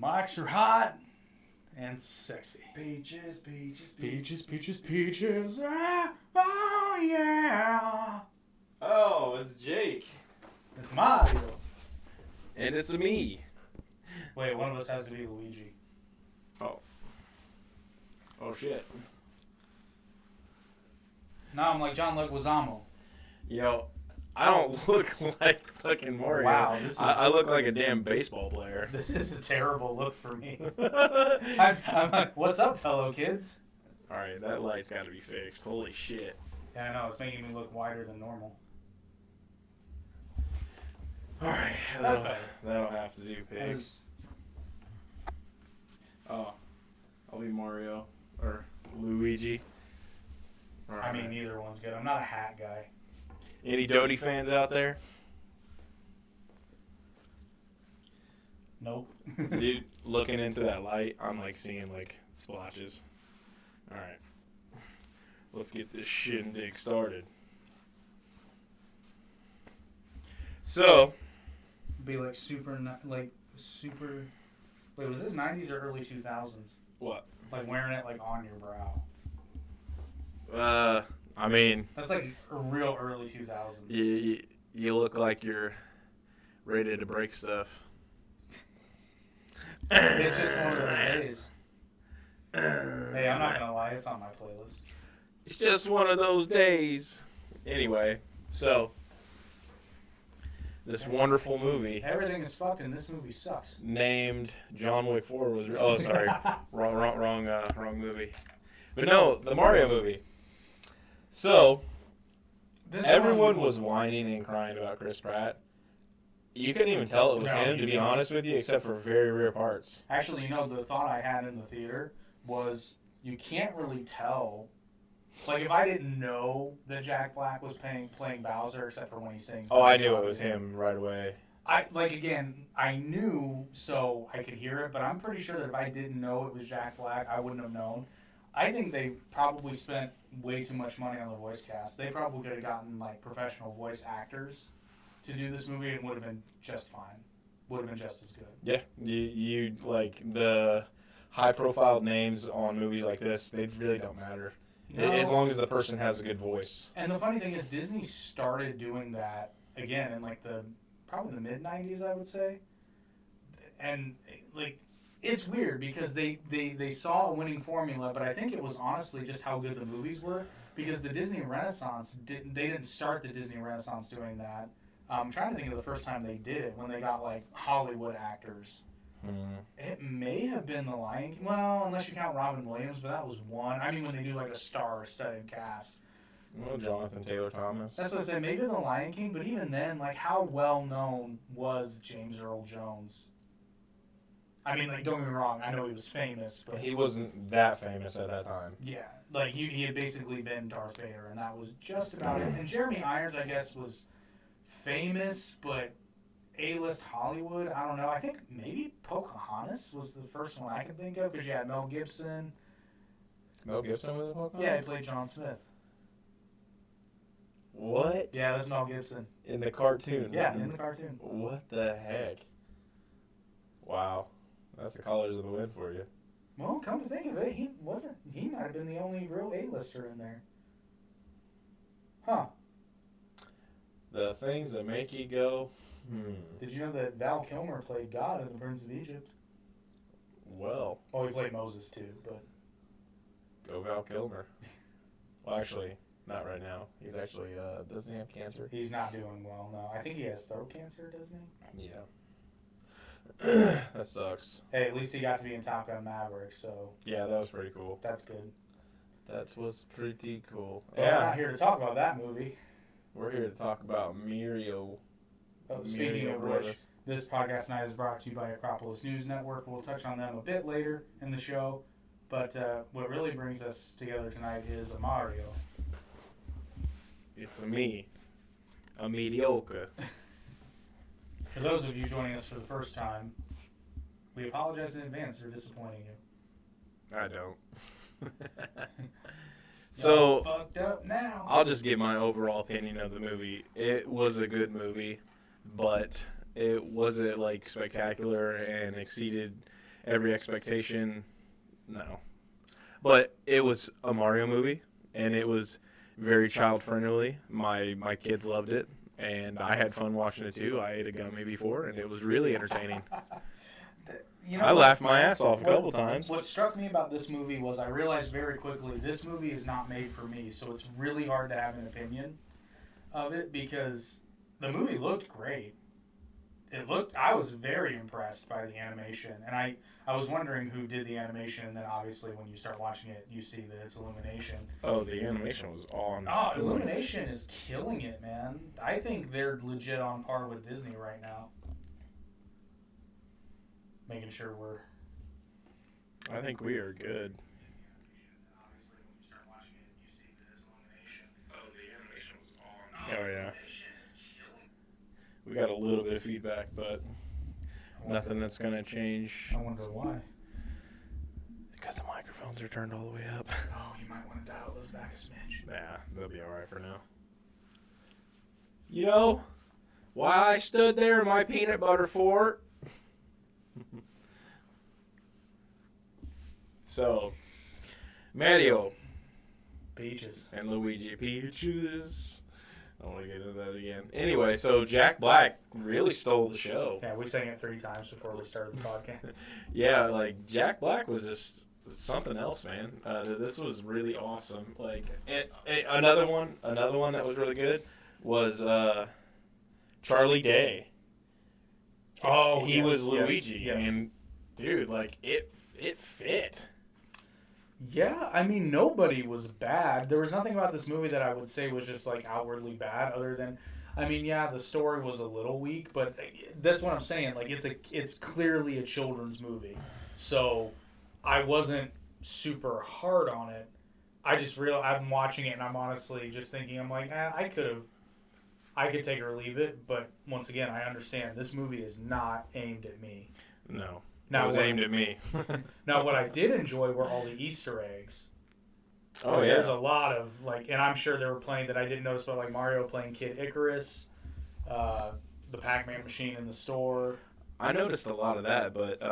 Mics are hot and sexy. Peaches, peaches, Peaches, peaches, peaches. Ah, oh, yeah. Oh, it's Jake. It's Mario. And it's me. Wait, one of us has to be Luigi. Oh, shit. Now I'm like John Leguizamo. Yo, I don't look like fucking Mario. Wow, this is... I look like a damn baseball player. This is a terrible look for me. I'm like, what's up, fellow kids? Alright, that light's gotta be fixed. Holy shit. Yeah, I know, it's making me look wider than normal. Alright, That's better. that'll have to do, That pigs. is- Oh, I'll be Mario. Or Luigi. I mean, neither one's good. I'm not a hat guy. Any Dodie fans out there? Nope. Dude, looking into that light, I'm like seeing like splotches. Alright. Let's get this shindig started. So, Be like super. Wait, was this 90s or early 2000s? what? Like wearing it like on your brow. I mean, That's like a real early 2000s. you look like you're ready to break stuff. It's just one of those days. Hey, I'm not gonna lie, it's on my playlist. It's just one of those days. Anyway, so this wonderful movie Everything is fucked and this movie sucks. named John Wick 4 was. Oh, sorry, wrong movie. But no, the Mario movie. So This everyone one- was whining and crying about Chris Pratt. You couldn't even tell it was him, to be honest with you, except for very rare parts. Actually, the thought I had in the theater was you can't really tell. Like, if I didn't know that Jack Black was playing Bowser, except for when he sings. Oh, I knew it was him right away. I knew so I could hear it, but I'm pretty sure that if I didn't know it was Jack Black, I wouldn't have known. I think they probably spent way too much money on the voice cast. They probably could have gotten, like, professional voice actors to do this movie and would have been just fine. Would have been just as good. Yeah, you like the high-profile names on movies like this. They really don't matter as long as the person has a good voice. And the funny thing is, Disney started doing that again in like probably the mid '90s, I would say. And like, it's weird because they saw a winning formula, but I think it was honestly just how good the movies were. Because the Disney Renaissance they didn't start the Disney Renaissance doing that. I'm trying to think of the first time they did it, when they got like Hollywood actors. It may have been The Lion King. Well, unless you count Robin Williams, but that was one. I mean, when they do like a star-studded cast. Well, Jonathan Taylor Thomas. That's what I said. Maybe The Lion King, but even then, like, how well known was James Earl Jones? I mean, like, don't get me wrong. I know he was famous, but He wasn't that famous at that time. yeah, like he had basically been Darth Vader, and that was just about it. And Jeremy Irons, I guess, was famous, but A-list Hollywood. I don't know. I think maybe Pocahontas was the first one I can think of because you had Mel Gibson. Mel Gibson was a Pocahontas? Yeah, he played John Smith. What? Yeah, that's Mel Gibson. In the cartoon? Yeah, in the cartoon. What the heck? Wow. That's the colors of the wind for you. Well, come to think of it, he might have been the only real A-lister in there. Huh. The things that make you go, Did you know that Val Kilmer played God in The Prince of Egypt? Well, Oh, he played Moses too, but... go Val Kilmer. Well, actually, not right now. He's actually, doesn't he have cancer? He's not doing well, no. I think he has throat cancer, doesn't he? Yeah. That sucks. Hey, at least he got to be in Top Gun Maverick, so Yeah, that was pretty cool. that's good. That was pretty cool. But we're not here to talk about that movie. We're here to talk about Mario. Oh, speaking Mario of which, Brothers. this podcast tonight is brought to you by Acropolis News Network. We'll touch on them a bit later in the show, but what really brings us together tonight is a Mario. It's a mediocre. For those of you joining us for the first time, we apologize in advance for disappointing you. I don't. Y'all So, fucked up now. I'll just give my overall opinion of the movie. It was a good movie, but it wasn't like spectacular and exceeded every expectation. No. But it was a Mario movie, and it was very child friendly. My kids loved it, and I had fun watching it too. I ate a gummy before, and it was really entertaining. I laughed my ass off a couple times. What struck me about this movie was I realized very quickly this movie is not made for me, so it's really hard to have an opinion of it because the movie looked great. I was very impressed by the animation, and I was wondering who did the animation, and then obviously when you start watching it, you see that it's Illumination. Oh, the animation was on. Oh, Illumination is killing it, man. I think they're legit on par with Disney right now. Making sure we're... I think we are good. Obviously, when you start watching it, you see that it's Illumination. Oh, the animation was on. Oh, yeah. We got a little bit of feedback, but nothing that's going to change. I wonder why. Because the microphones are turned all the way up. Oh, you might want to dial those back a smidge. Nah, they'll be all right for now. You know, why I stood there in my peanut butter fort? So, Mario Peaches. and Luigi Peaches. I don't want to get into that again. Anyway, so Jack Black really stole the show. Yeah, we sang it 3 times before we started the podcast. Yeah, like Jack Black was just something else, man. This was really awesome. Like another one that was really good was Charlie Day. Oh, he yes, was Luigi, yes. and dude, like it fit. Yeah, I mean, nobody was bad. There was nothing about this movie that I would say was just, like, outwardly bad other than, I mean, yeah, the story was a little weak, but that's what I'm saying. Like, it's clearly a children's movie. So I wasn't super hard on it. I just I'm watching it, and I'm honestly just thinking, I'm like, I could take it or leave it, but once again, I understand this movie is not aimed at me. No. Now, it was aimed at me. Now, what I did enjoy were all the Easter eggs. Oh, yeah. There's a lot of, like, and I'm sure there were plenty that I didn't notice, but, like, Mario playing Kid Icarus, the Pac-Man machine in the store. I noticed a lot of that, but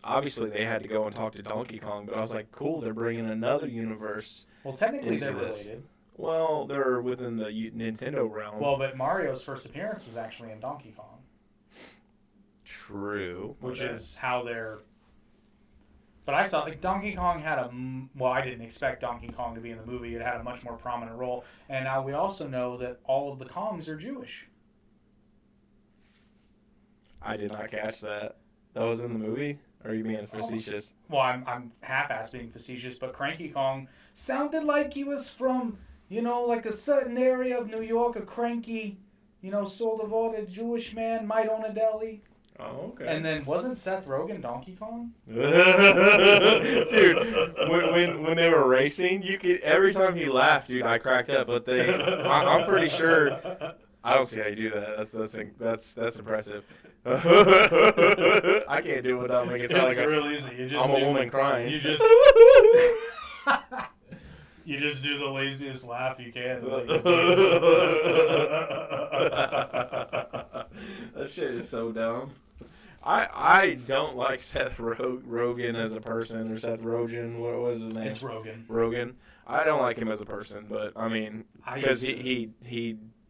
obviously they had to go and talk to Donkey Kong, but I was like, cool, they're bringing another universe. Well, technically into they're this. related. Well, they're within the Nintendo realm. Well, but Mario's first appearance was actually in Donkey Kong. True. Which is how they're... But I saw, like, Donkey Kong had I didn't expect Donkey Kong to be in the movie. It had a much more prominent role. And now we also know that all of the Kongs are Jewish. I did not catch that. That was in the movie? Or are you being facetious? Well, I'm half-ass being facetious, but Cranky Kong sounded like he was from, like a certain area of New York, a cranky, sort of ordered Jewish man, might own a deli. Oh, okay. And then wasn't Seth Rogen Donkey Kong? Dude, when they were racing, you could every time he laughed, dude, I cracked up. But I'm pretty sure. I don't see how you do that. That's impressive. I can't do it without making it sound like real easy. I'm a woman crying. You just do the laziest laugh you can. That shit is so dumb. I don't like Seth Rogen as a person, or Seth Rogen. What was his name? It's Rogen. Rogen. I don't like him as a person, but I mean, because he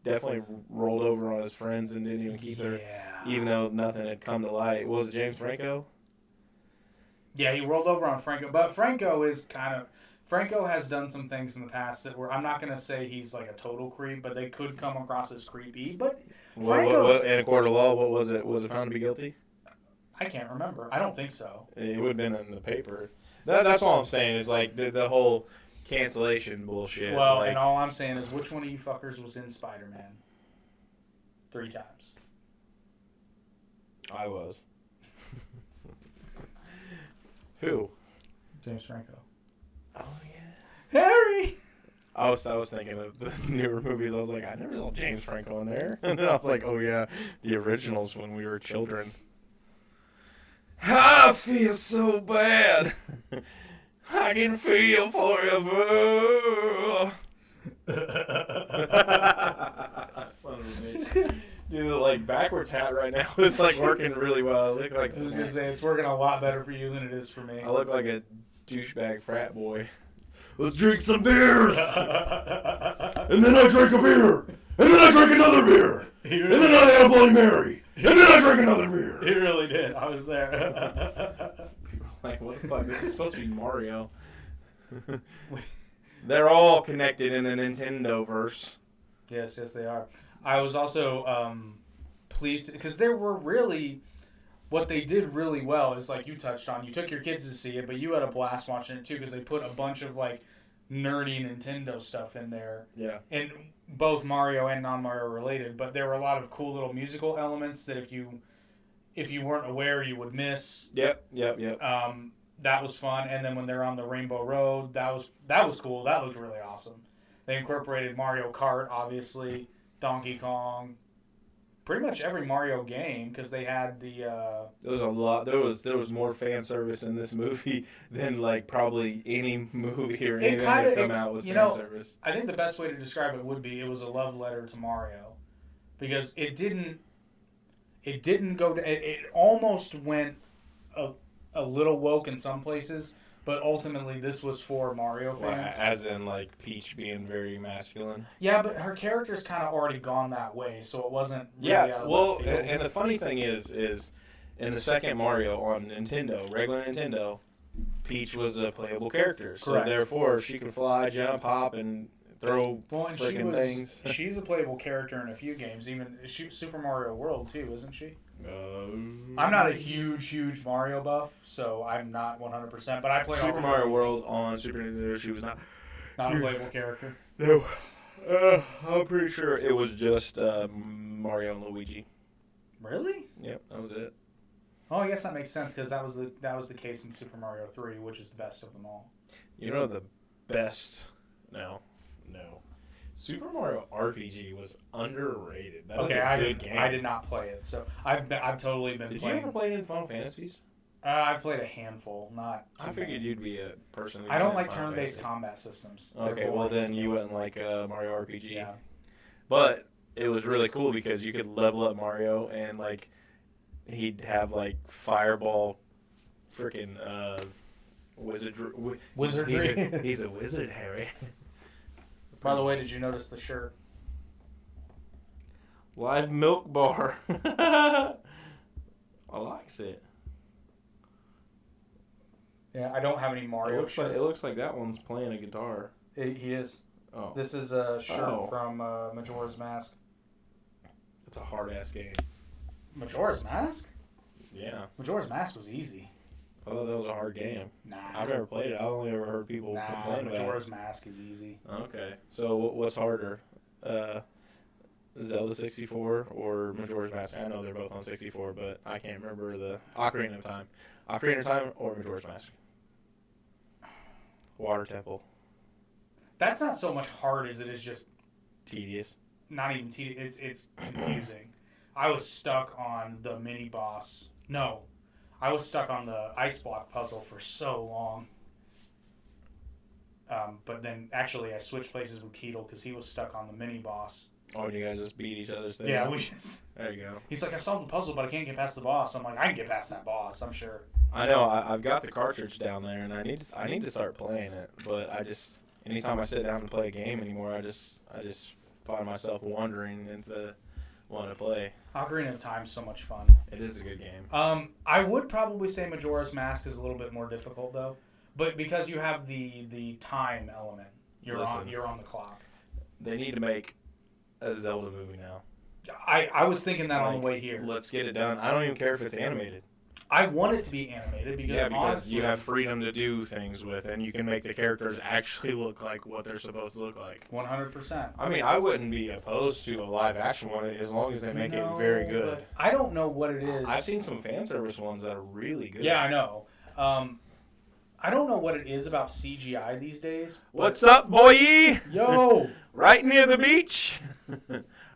definitely rolled over on his friends and didn't even keep her, even though nothing had come to light. Was it James Franco? Yeah, he rolled over on Franco, but Franco has done some things in the past that I'm not going to say he's like a total creep, but they could come across as creepy. But Franco's... In a court of law, what was it? Was it found to be guilty? I can't remember. I don't think so. It would have been in the paper. That's all I'm saying is like the whole cancellation bullshit. Well, and all I'm saying is which one of you fuckers was in Spider-Man? 3 times. I was. Who? James Franco. Oh, yeah. Harry! I was thinking of the newer movies. I was like, I never saw James Franco in there. And then I was like, oh, yeah, the originals when we were children. I feel so bad. I can feel forever. Son of a bitch. Do the, like, backwards backwards hat right now is like working really well. I look like I was gonna say it's working a lot better for you than it is for me. I look like a douchebag frat boy. Let's drink some beers, and then I drank a beer, and then I drank another beer, and then I had a Bloody Mary, and then I drank another beer. He really did. I was there. People are like, what the fuck? This is supposed to be Mario. They're all connected in the Nintendo verse. Yes, they are. I was also pleased because there were really, what they did really well is like you touched on. You took your kids to see it, but you had a blast watching it too because they put a bunch of like nerdy Nintendo stuff in there. Yeah. And both Mario and non-Mario related, but there were a lot of cool little musical elements that if you weren't aware you would miss. Yep. That was fun, and then when they're on the Rainbow Road, that was cool. That looked really awesome. They incorporated Mario Kart, obviously, Donkey Kong, pretty much every Mario game because they had the. There was a lot. There was more fan service in this movie than like probably any movie or anything that's come out with fan service. I think the best way to describe it would be it was a love letter to Mario, because it didn't go to. It almost went a little woke in some places, but ultimately this was for Mario fans. As in like Peach being very masculine. Yeah, but her character's kind of already gone that way, so it wasn't really out of left field. And the funny thing is in the second Mario on Nintendo, regular Nintendo, Peach was a playable character. Correct. So therefore she could fly, jump, hop, and throw freaking things. She's a playable character in a few games, even Super Mario World too, isn't she? I'm not a huge Mario buff, so I'm not 100%. But I played Super Mario World on Super Nintendo. She was not a playable character. No, I'm pretty sure it was just Mario and Luigi. Really? Yep, that was it. Oh, I guess that makes sense because that was the case in Super Mario 3, which is the best of them all. You know the best? No. Super Mario RPG was underrated. That was a good game. I did not play it, so I've totally been Did playing. you ever play any of the Final Fantasies? I've played a handful, not too I figured many. you'd be a person who I don't played like Final turn-based Fantasy. combat systems. Okay, They're well boring then to you me. wouldn't like Mario RPG. Yeah. But it was really cool because you could level up Mario and like he'd have like fireball freaking wizardry. He's a wizard, Harry. By the way, did you notice the shirt? Live milk bar. I likes it. Yeah, I don't have any Mario shirts. It looks like that one's playing a guitar. He is. Oh, This is a shirt from Majora's Mask. it's a hard ass game. Majora's Mask? Yeah, Majora's Mask was easy. I thought that was a hard game. Nah. I've never played it. I only ever heard people complain about Majora's Mask is easy. it. Okay, so what's harder? Zelda 64 or Majora's Mask? I know they're both on 64, but I can't remember the Ocarina of Time. Ocarina of Time or Majora's Mask? Water Temple. That's not so much hard as it is just Tedious. not even tedious. It's confusing. I was stuck on the mini boss. No, I was stuck on the ice block puzzle for so long. But then actually I switched places with Keatle because he was stuck on the mini boss. Oh, and you guys just beat each other's thing? Yeah, we just. There you go. He's like, I solved the puzzle, but I can't get past the boss. I'm like, I can get past that boss. I'm sure. I know. I've got the cartridge down there, and I need to start playing it. But anytime I sit down and play a game anymore, I just find myself wandering instead of wanting to play. Ocarina of Time's so much fun. It is a good game. I would probably say Majora's Mask is a little bit more difficult though, but because you have the time element, you're on the clock. They need to make a Zelda movie now. I was thinking that on the way here. Let's get it done. I don't even care if it's animated. I want it to be animated because honestly, you have freedom to do things with, and you can make the characters actually look like what they're supposed to look like. 100%. I mean, I wouldn't be opposed to a live action one as long as they make it very good. But I don't know what it is. I've seen some fan service ones that are really good. Yeah, I know. I don't know what it is about CGI these days. What's up, boy? Yo! Right near the beach.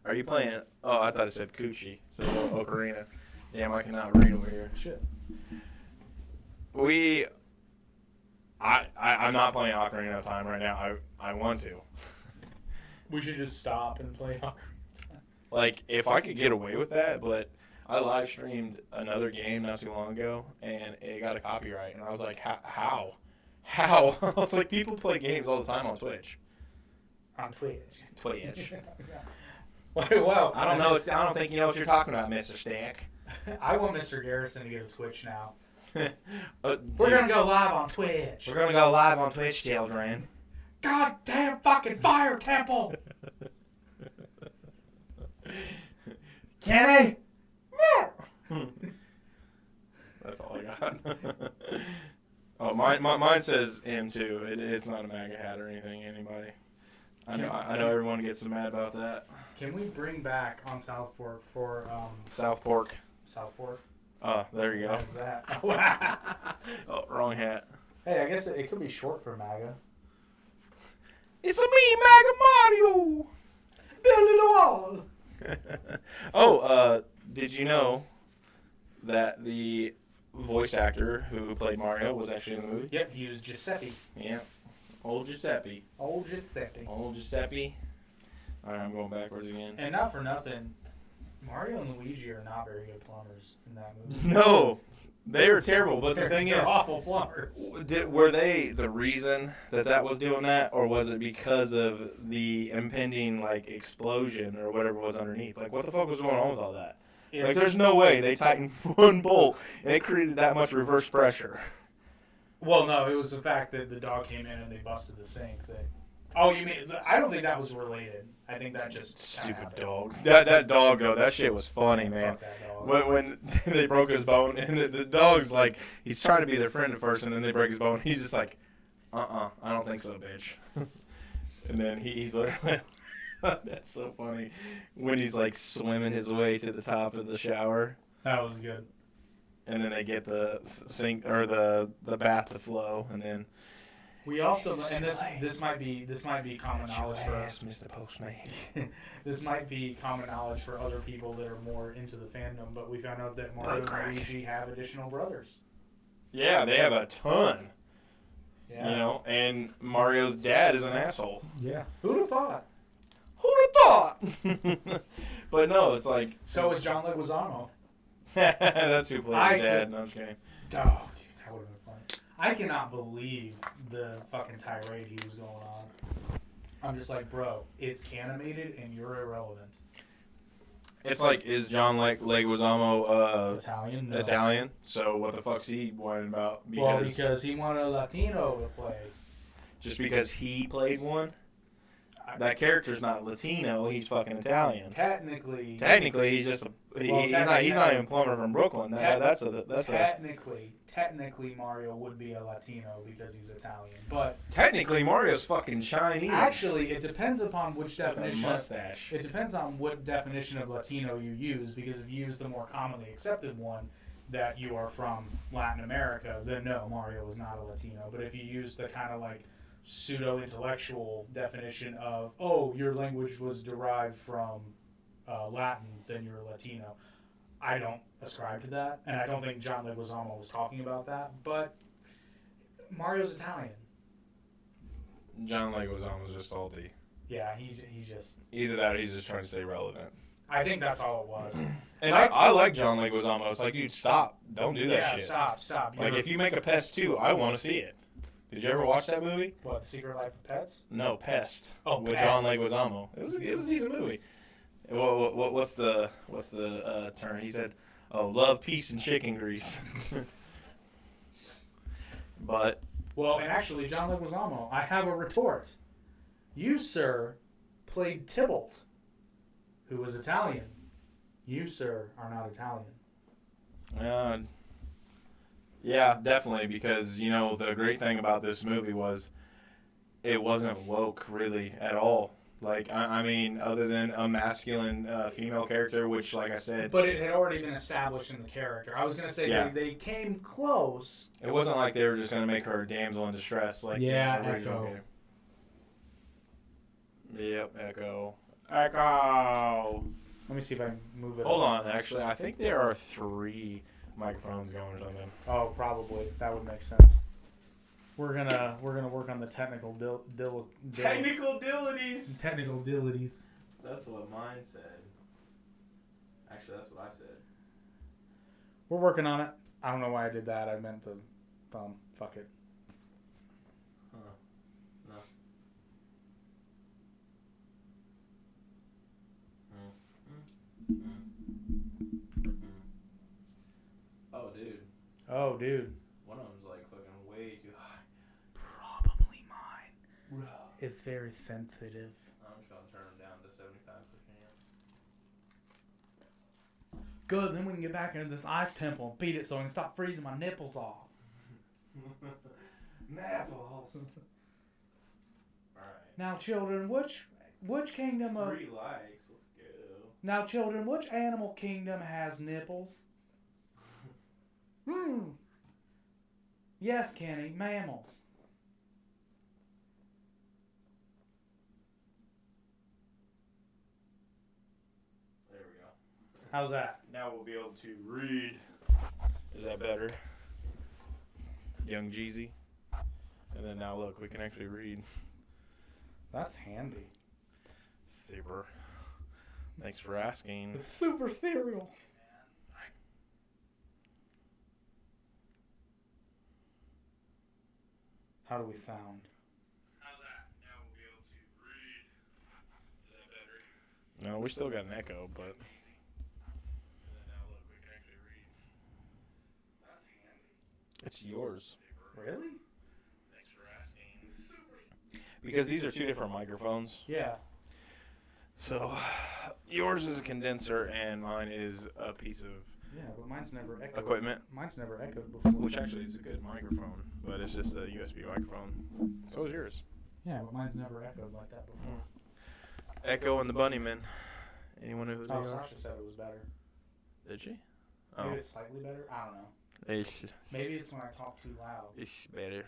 Are you playing? Oh, I thought it said Coochie. So Ocarina. Damn, I cannot read over here. Shit. I'm not playing Ocarina of Time right now. I want to. We should just stop and play Ocarina of Time. Like, if I could get away with that, but I live streamed another game not too long ago, and it got a copyright, and I was like, how? How? I was like, people play games all the time on Twitch. On Twitch. Twitch. Well, I don't know. I don't think you know what you're talking about, Mr. Stack. I want Mr. Garrison to get a Twitch now. We're We're gonna go live on Twitch. We're gonna go live on Twitch, Children. God damn fucking fire temple! Kenny. That's all I got. Oh, mine says M2. It's not a MAGA hat or anything. Anybody? I know everyone gets so mad about that. Can we bring back on South Fork for South Pork. South Fork? Oh, there you go. How's that? Oh, wrong hat. Hey, I guess it could be short for MAGA. It's a me, MAGA Mario. Build it all. Oh, did you know that the voice actor who played Mario was actually in the movie? Yep, he was Giuseppe. Yeah. Old Giuseppe. Old Giuseppe. Old Giuseppe. Alright, I'm going backwards again. And not for nothing, Mario and Luigi are not very good plumbers in that movie. No, they were terrible. But the thing they're is, awful plumbers. were they the reason that was doing that, or was it because of the impending like explosion or whatever was underneath? Like, what the fuck was going on with all that? Like, there's no way they tightened one bolt and it created that much reverse pressure. Well, no, it was the fact that the dog came in and they busted the sink. Oh, you mean? I don't think that was related. I think that just Stupid dog. That dog though, that shit was funny, man. Fuck that dog. When they broke his bone and the dog's like, he's trying to be their friend at first, and then they break his bone. He's just like, I don't think so, bitch. And then he's literally, that's so funny, when he's like swimming his way to the top of the shower. That was good. And then they get the sink or the bath to flow, and then We also, and this might be common knowledge for us. Mr. Postman. This might be common knowledge for other people that are more into the fandom, but we found out that Mario and Luigi have additional brothers. Yeah, they have a ton. Yeah. You know, and Mario's dad is an asshole. Yeah. Who'd have thought? Who'd have thought? But no, it's like. So is John Leguizamo. That's who plays his dad. No, I'm just kidding. Oh, dude, that would have been funny. I cannot believe the fucking tirade he was going on. I'm just like, bro, it's animated and you're irrelevant. It's like, is John Leguizamo Italian? No. Italian? So what the fuck's he whining about? Because he wanted a Latino to play. Just because he played one? That character's not Latino. He's fucking Italian. Technically, he's just he's not even plumber from Brooklyn. Technically, Mario would be a Latino because he's Italian. But technically, Mario's fucking Chinese. Actually, it depends upon which definition. Mustache. It depends on what definition of Latino you use. Because if you use the more commonly accepted one, that you are from Latin America, then no, Mario is not a Latino. But if you use the kind of like pseudo-intellectual definition of, oh, your language was derived from Latin, then you're a Latino. I don't ascribe to that, and I don't think John Leguizamo was talking about that, but Mario's Italian. John Leguizamo's just salty. Yeah, he's just... Either that or he's just trying to stay relevant. I think that's all it was. And I like John Leguizamo. It's like, dude, stop. Don't do that shit. Yeah, stop. Like, if you make a Pest 2, I want to see it. Did you ever watch that movie? What, The Secret Life of Pets? No, Pest. Oh, with Pest. John Leguizamo. It was a decent movie. What's the term? He said, "Oh, love, peace, and chicken grease." But well, and actually, John Leguizamo, I have a retort. You, sir, played Tybalt, who was Italian. You, sir, are not Italian. Yeah, definitely, because, you know, the great thing about this movie was it wasn't woke, really, at all. Like, I mean, other than a masculine female character, which, like I said... But it had already been established in the character. I was going to say they came close. It wasn't like they were just going to make her a damsel in distress, like in the original game. Yep, Echo. Echo! Let me see if I can move it. Hold on, actually. I think there are 3 microphones going or something. Oh, probably. That would make sense. We're gonna work on the technical Technical dillities. Technical dillities. That's what mine said. Actually, that's what I said. We're working on it. I don't know why I did that. I meant to thumb. Fuck it. Huh. No. Oh, dude. Oh, dude. One of them's like fucking way too high. Probably mine. Bro. It's very sensitive. I'm just gonna turn them down to 75%. Good, then we can get back into this ice temple and beat it so I can stop freezing my nipples off. Nipples. Alright. Now, children, which kingdom of... 3 likes. Let's go. Now, children, which animal kingdom has nipples? Yes, Kenny, mammals. There we go. How's that? Now we'll be able to read. Is that better? Young Jeezy. And then now look, we can actually read. That's handy. Super. Thanks for asking. The super cereal. How do we sound? How's that? Now we'll be able to read. Is that better? No, we still got an echo, but. And then now look, we can actually read. That's handy. It's yours. Really? Thanks for asking. Because these are 2 different microphones. Yeah. So, yours is a condenser and mine is a piece of Yeah, but mine's never echoed. equipment. Mine's never echoed before. Which actually is a good microphone, but it's just a USB microphone. So is yours. Yeah, but mine's never echoed like that before. Echo and the Bunnymen. Anyone know who they Oh, are? Sasha said it was better. Did she? Maybe Oh. it's slightly better. I don't know. It's Maybe it's when I talk too loud. better.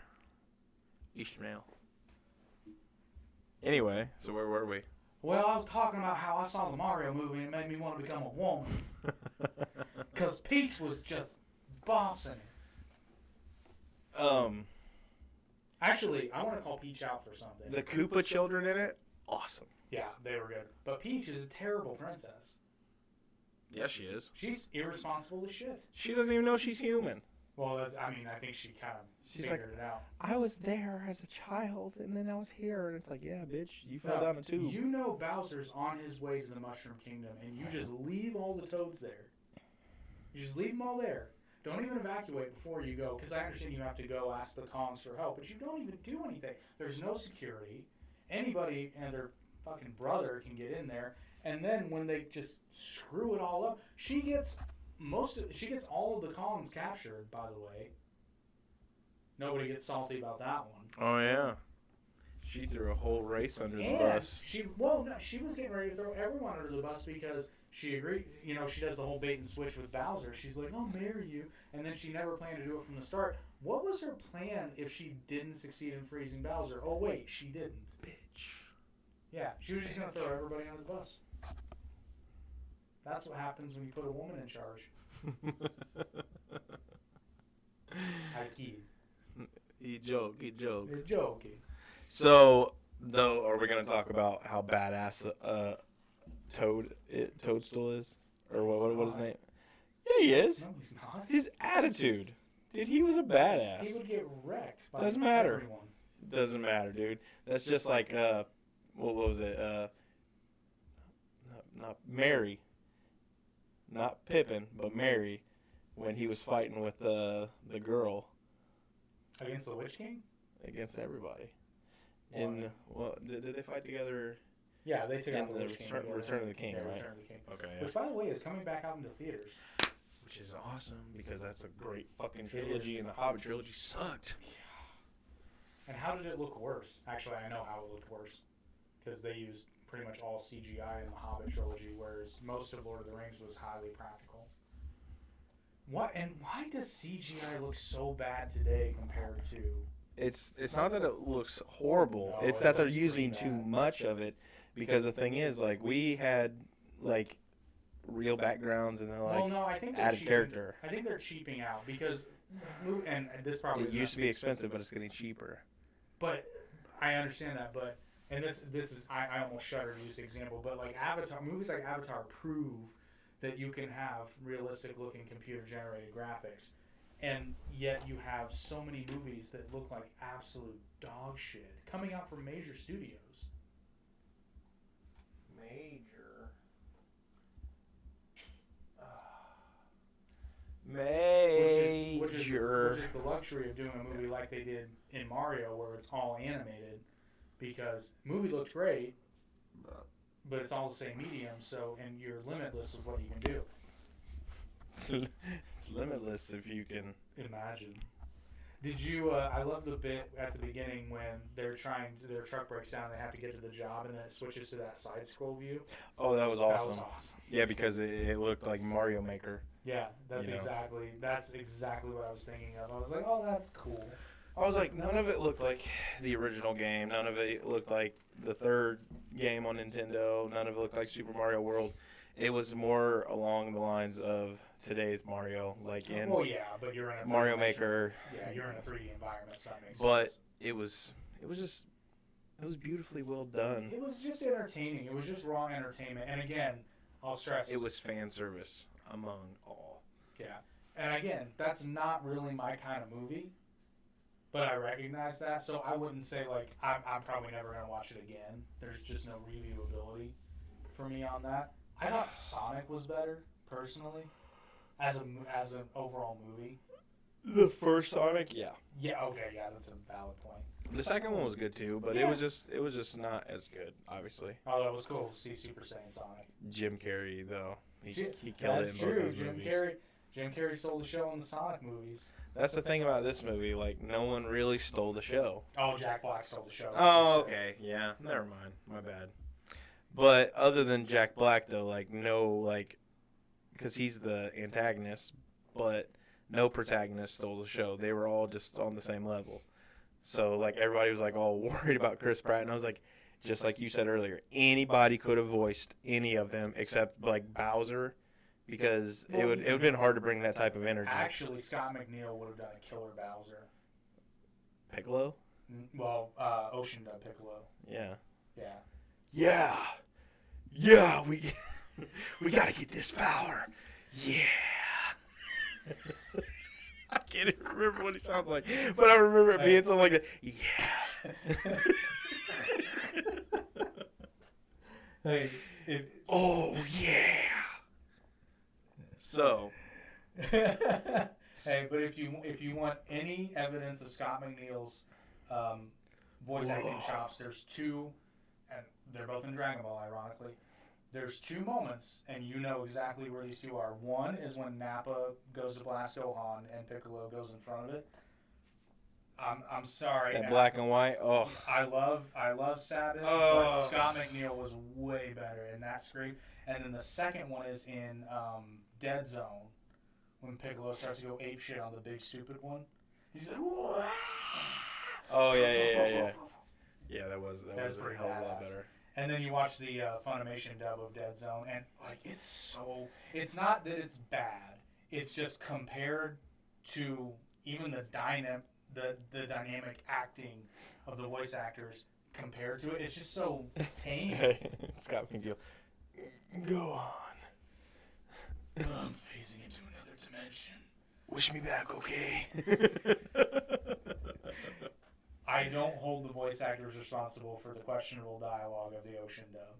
Ishmael. Anyway, so where were we? Well, I was talking about how I saw the Mario movie and it made me want to become a woman. Because Peach was just bossing it. Actually, I want to call Peach out for something. The Koopa children in it? Awesome. Yeah, they were good. But Peach is a terrible princess. Yeah, she is. She's irresponsible as shit. She doesn't even know she's human. Well, I think she kind of She's figured it out. I was there as a child, and then I was here, and it's like, yeah, bitch, you fell down a tube. You know Bowser's on his way to the Mushroom Kingdom, and you just leave all the toads there. You just leave them all there. Don't even evacuate before you go, because I understand you have to go ask the Kongs for help, but you don't even do anything. There's no security. Anybody and their fucking brother can get in there, and then when they just screw it all up, she gets all of the Kongs captured, by the way. Nobody gets salty about that one. Oh, yeah. She threw a whole race under the And bus. she was getting ready to throw everyone under the bus because she agreed. You know, she does the whole bait and switch with Bowser. She's like, "I'll marry you," and then she never planned to do it from the start. What was her plan if she didn't succeed in freezing Bowser? Oh wait, she didn't. Bitch. Yeah, she was just gonna throw everybody under the bus. That's what happens when you put a woman in charge. I kid. He joke. You're joking. So, though, are we going to talk about how badass Toadstool is? Or what his name? Yeah, he is. No, he's not. His attitude. Dude, he was a badass. He would get wrecked by Doesn't matter. everyone. Doesn't matter, dude. That's just like, what was it? Not Mary. Not Pippin, but Mary, when he was fighting with the girl. Against the Witch King? Against everybody. Why? Did they fight together? Yeah, they took In out the the Witch King. Return of the King, Yeah, right? Return of the King. Okay, Which, by the way, is coming back out into theaters. Which is awesome because that's a great fucking It trilogy, is. and the Hobbit trilogy sucked. And how did it look worse? Actually, I know how it looked worse. Because they used pretty much all CGI in the Hobbit trilogy, whereas most of Lord of the Rings was highly practical. Why does CGI look so bad today compared to... It's not that it looks horrible. No, It's it that they're looks using pretty too bad. much of it because the thing is, like, we had like real backgrounds and then like well, no, I think they're added cheaping- character. I think they're cheaping out because... And this probably It used to be expensive, but it's getting cheaper. But I understand that, but and this is I almost shudder to use the example, but like Avatar movies like Avatar prove that you can have realistic looking computer generated graphics, and yet you have so many movies that look like absolute dog shit coming out from major studios. Major. Which is the luxury of doing a movie like they did in Mario, where it's all animated, because movie looked great, but it's all the same medium. So, and you're limitless of what you can do. It's limitless if you can Imagine. Did you? I love the bit at the beginning when their truck breaks down. They have to get to the job, and then it switches to that side scroll view. Oh, that was awesome. That was awesome. Yeah, because it looked like Mario Maker. Yeah, that's exactly what I was thinking of. I was like, oh, that's cool. I was like, none of it looked like the original game. None of it looked like the third game on Nintendo. None of it looked like Super Mario World. It was more along the lines of today's Mario, like in but you're in a Mario Maker. Yeah, you're in a 3D environment, so that makes sense. But it was beautifully well done. It was just entertaining. It was just raw entertainment. And again, I'll stress, it was fan service among all. Yeah, and again, that's not really my kind of movie, but I recognize that, so I wouldn't say like I'm probably never gonna watch it again. There's just no reviewability for me on that. I thought Sonic was better personally, as an overall movie. The first Sonic, yeah. Yeah, okay, yeah, that's a valid point. The second one was good too, but it was just not as good, obviously. Oh, that was cool to see Super Saiyan Sonic. Jim Carrey though, he killed that's it in true. both those movies. Jim Carrey stole the show in the Sonic movies. That's the thing about this movie, like no one really stole the show. Oh, Jack Black stole the show. Oh, okay, yeah, never mind, my bad. But other than Jack Black though, like no, like, because he's the antagonist, but no protagonist stole the show. They were all just on the same level. So like everybody was like all worried about Chris Pratt, and I was like, just like you said earlier, anybody could have voiced any of them except like Bowser, because it would have been hard to bring that type of energy. Actually, Scott McNeil would have done a killer Bowser. Piccolo? Well, Ocean done Piccolo. Yeah. Yeah. Yeah, we gotta get this power. Yeah. I can't even remember what he sounds like, but I remember it being something like that. Yeah. Hey, oh yeah. So. Hey, but if you want any evidence of Scott McNeil's voice acting chops, there's two, and they're both in Dragon Ball, ironically. There's two moments, and you know exactly where these two are. One is when Nappa goes to blast Gohan, and Piccolo goes in front of it. I'm sorry. That black and white. Oh. I love Saban, but Scott McNeil was way better in that scream. And then the second one is in Dead Zone, when Piccolo starts to go apeshit on the big stupid one. He's like, whoa! Oh yeah. Yeah, that was a hell of a lot better. And then you watch the Funimation dub of Dead Zone, and like it's not that it's bad. It's just compared to even the dynamic acting of the voice actors compared to it. It's just so tame. Scott McNeil. Go on. I'm phasing into another dimension. Wish me back, okay? I don't hold the voice actors responsible for the questionable dialogue of the Ocean dub.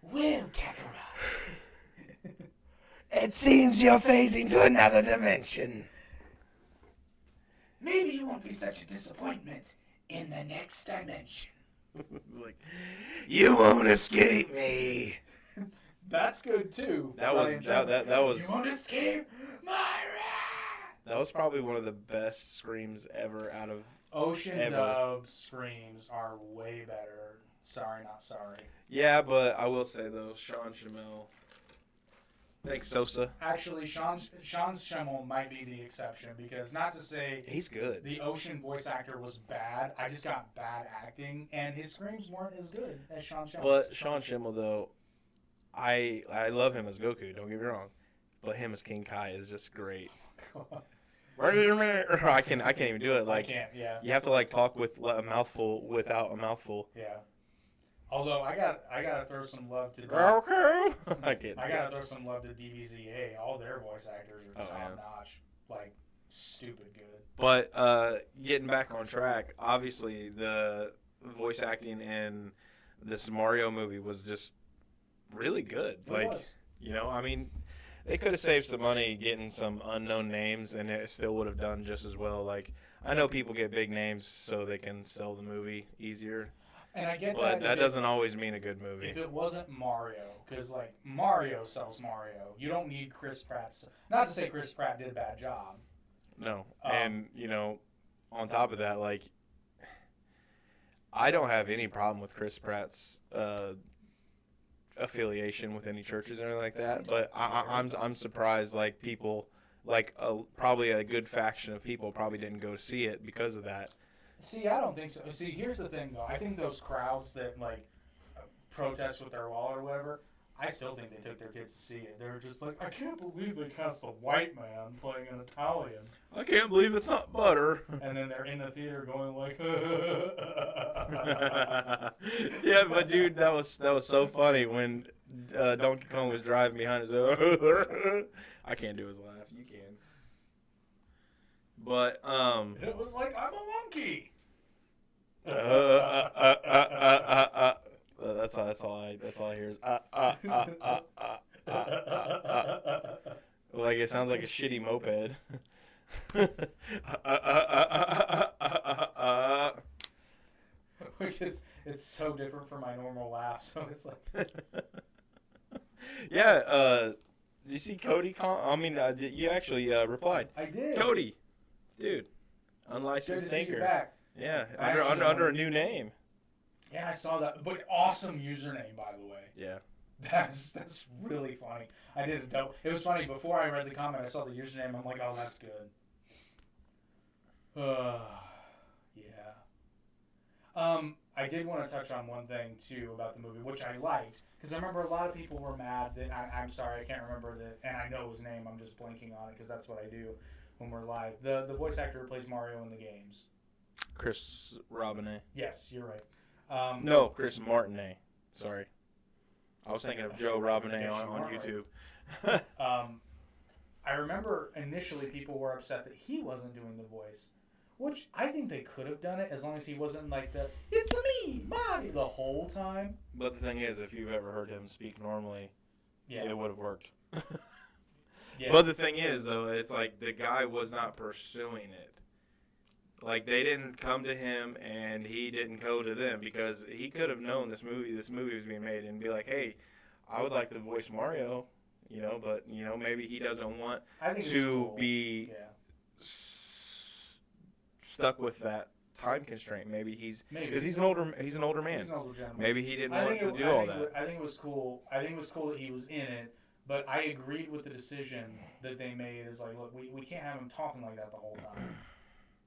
Well, Kakarot. It seems you're phasing to another dimension. Maybe you won't be such a disappointment in the next dimension. Like, you won't escape me. That's good too. That was. You won't escape my wrath. That was probably one of the best screams ever out of. Ocean dub screams are way better. Sorry, not sorry. Yeah, but I will say though, Sean Schemmel. Thanks, Sosa. Actually, Sean Schemmel might be the exception, because not to say he's good. The Ocean voice actor was bad. I just got bad acting, and his screams weren't as good as Sean Schemmel. But Sean Schemmel though, I love him as Goku. Don't get me wrong, but him as King Kai is just great. I can't even do it. Like, I can't. Yeah. You have to like talk with a mouthful without a mouthful. Yeah. Although I gotta throw some love to Goku. I can't. I gotta throw some love to DBZA. All their voice actors are Oh, top yeah. notch, like stupid good. But getting back on track, obviously the voice acting in this Mario movie was just really good. It Like, was. you know, I mean, they could have saved some money getting some unknown names, and it still would have done just as well. Like, I know people get big names so they can sell the movie easier, And I get but that. that doesn't always mean a good movie. If it wasn't Mario, because like Mario sells Mario, you don't need Chris Pratt. Not to say Chris Pratt did a bad job. No, and you know, on top of that, like, I don't have any problem with Chris Pratt's affiliation with any churches or anything like that. But I'm surprised, like, people, like probably a good faction of people probably didn't go see it because of that. See, I don't think so. See, here's the thing though. I think those crowds that like protest with their wall or whatever, I still think they took their kids to see it. They were just like, I can't believe they cast a white man playing an Italian. I can't believe it's not butter. And then they're in the theater going like, Yeah, but dude, that was so funny when Donkey Kong was driving behind his. I can't do his laugh. You can. But it was like, I'm a monkey. That's all I hear is like it sounds like a shitty moped. Which is, it's so different from my normal laugh. So it's like, Yeah. Did you see Cody? You actually replied. I did. Cody, dude, Good to unlicensed see you thinker. back. Yeah, I actually under a new name. Yeah, I saw that. But awesome username, by the way. Yeah. That's really funny. I did a dope. It was funny before I read the comment. I saw the username. I'm like, oh, that's good. Yeah. I did want to touch on one thing too about the movie, which I liked, because I remember a lot of people were mad that I'm sorry, I can't remember and I know his name. I'm just blanking on it because that's what I do when we're live. The voice actor who plays Mario in the games. Chris Robinet. Yes, you're right. No, Chris Martinet. Sorry. I was thinking of Joe Robinet on YouTube. I remember initially people were upset that he wasn't doing the voice, which I think they could have done it as long as he wasn't like the "It's me, Mario" the whole time. But the thing is, if you've ever heard him speak normally, Yeah. it would have worked. Yeah. But the thing is, though, it's like the guy was not pursuing it. Like, they didn't come to him and he didn't go to them, because he could have known this movie was being made and be like, hey, I would like to voice Mario, you know, but, you know, maybe he doesn't want I think it's to cool. be Yeah. stuck with that time constraint. Maybe Maybe. because he's an older man. He's an older gentleman. Maybe he didn't I want think to do all that. I think it was cool. I think it was cool that he was in it, but I agreed with the decision that they made. Is like, look, we can't have him talking like that the whole time,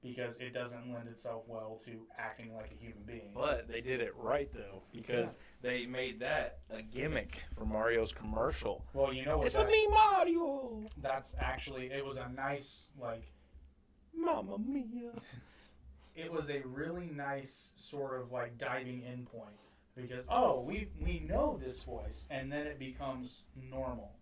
because it doesn't lend itself well to acting like a human being. But they did it right, though, because they made that a gimmick for Mario's commercial. Well, you know what? It's a me Mario. That's actually, it was a nice, like, Mamma mia. it was a really nice sort of like diving in point, because we know this voice, and then it becomes normal.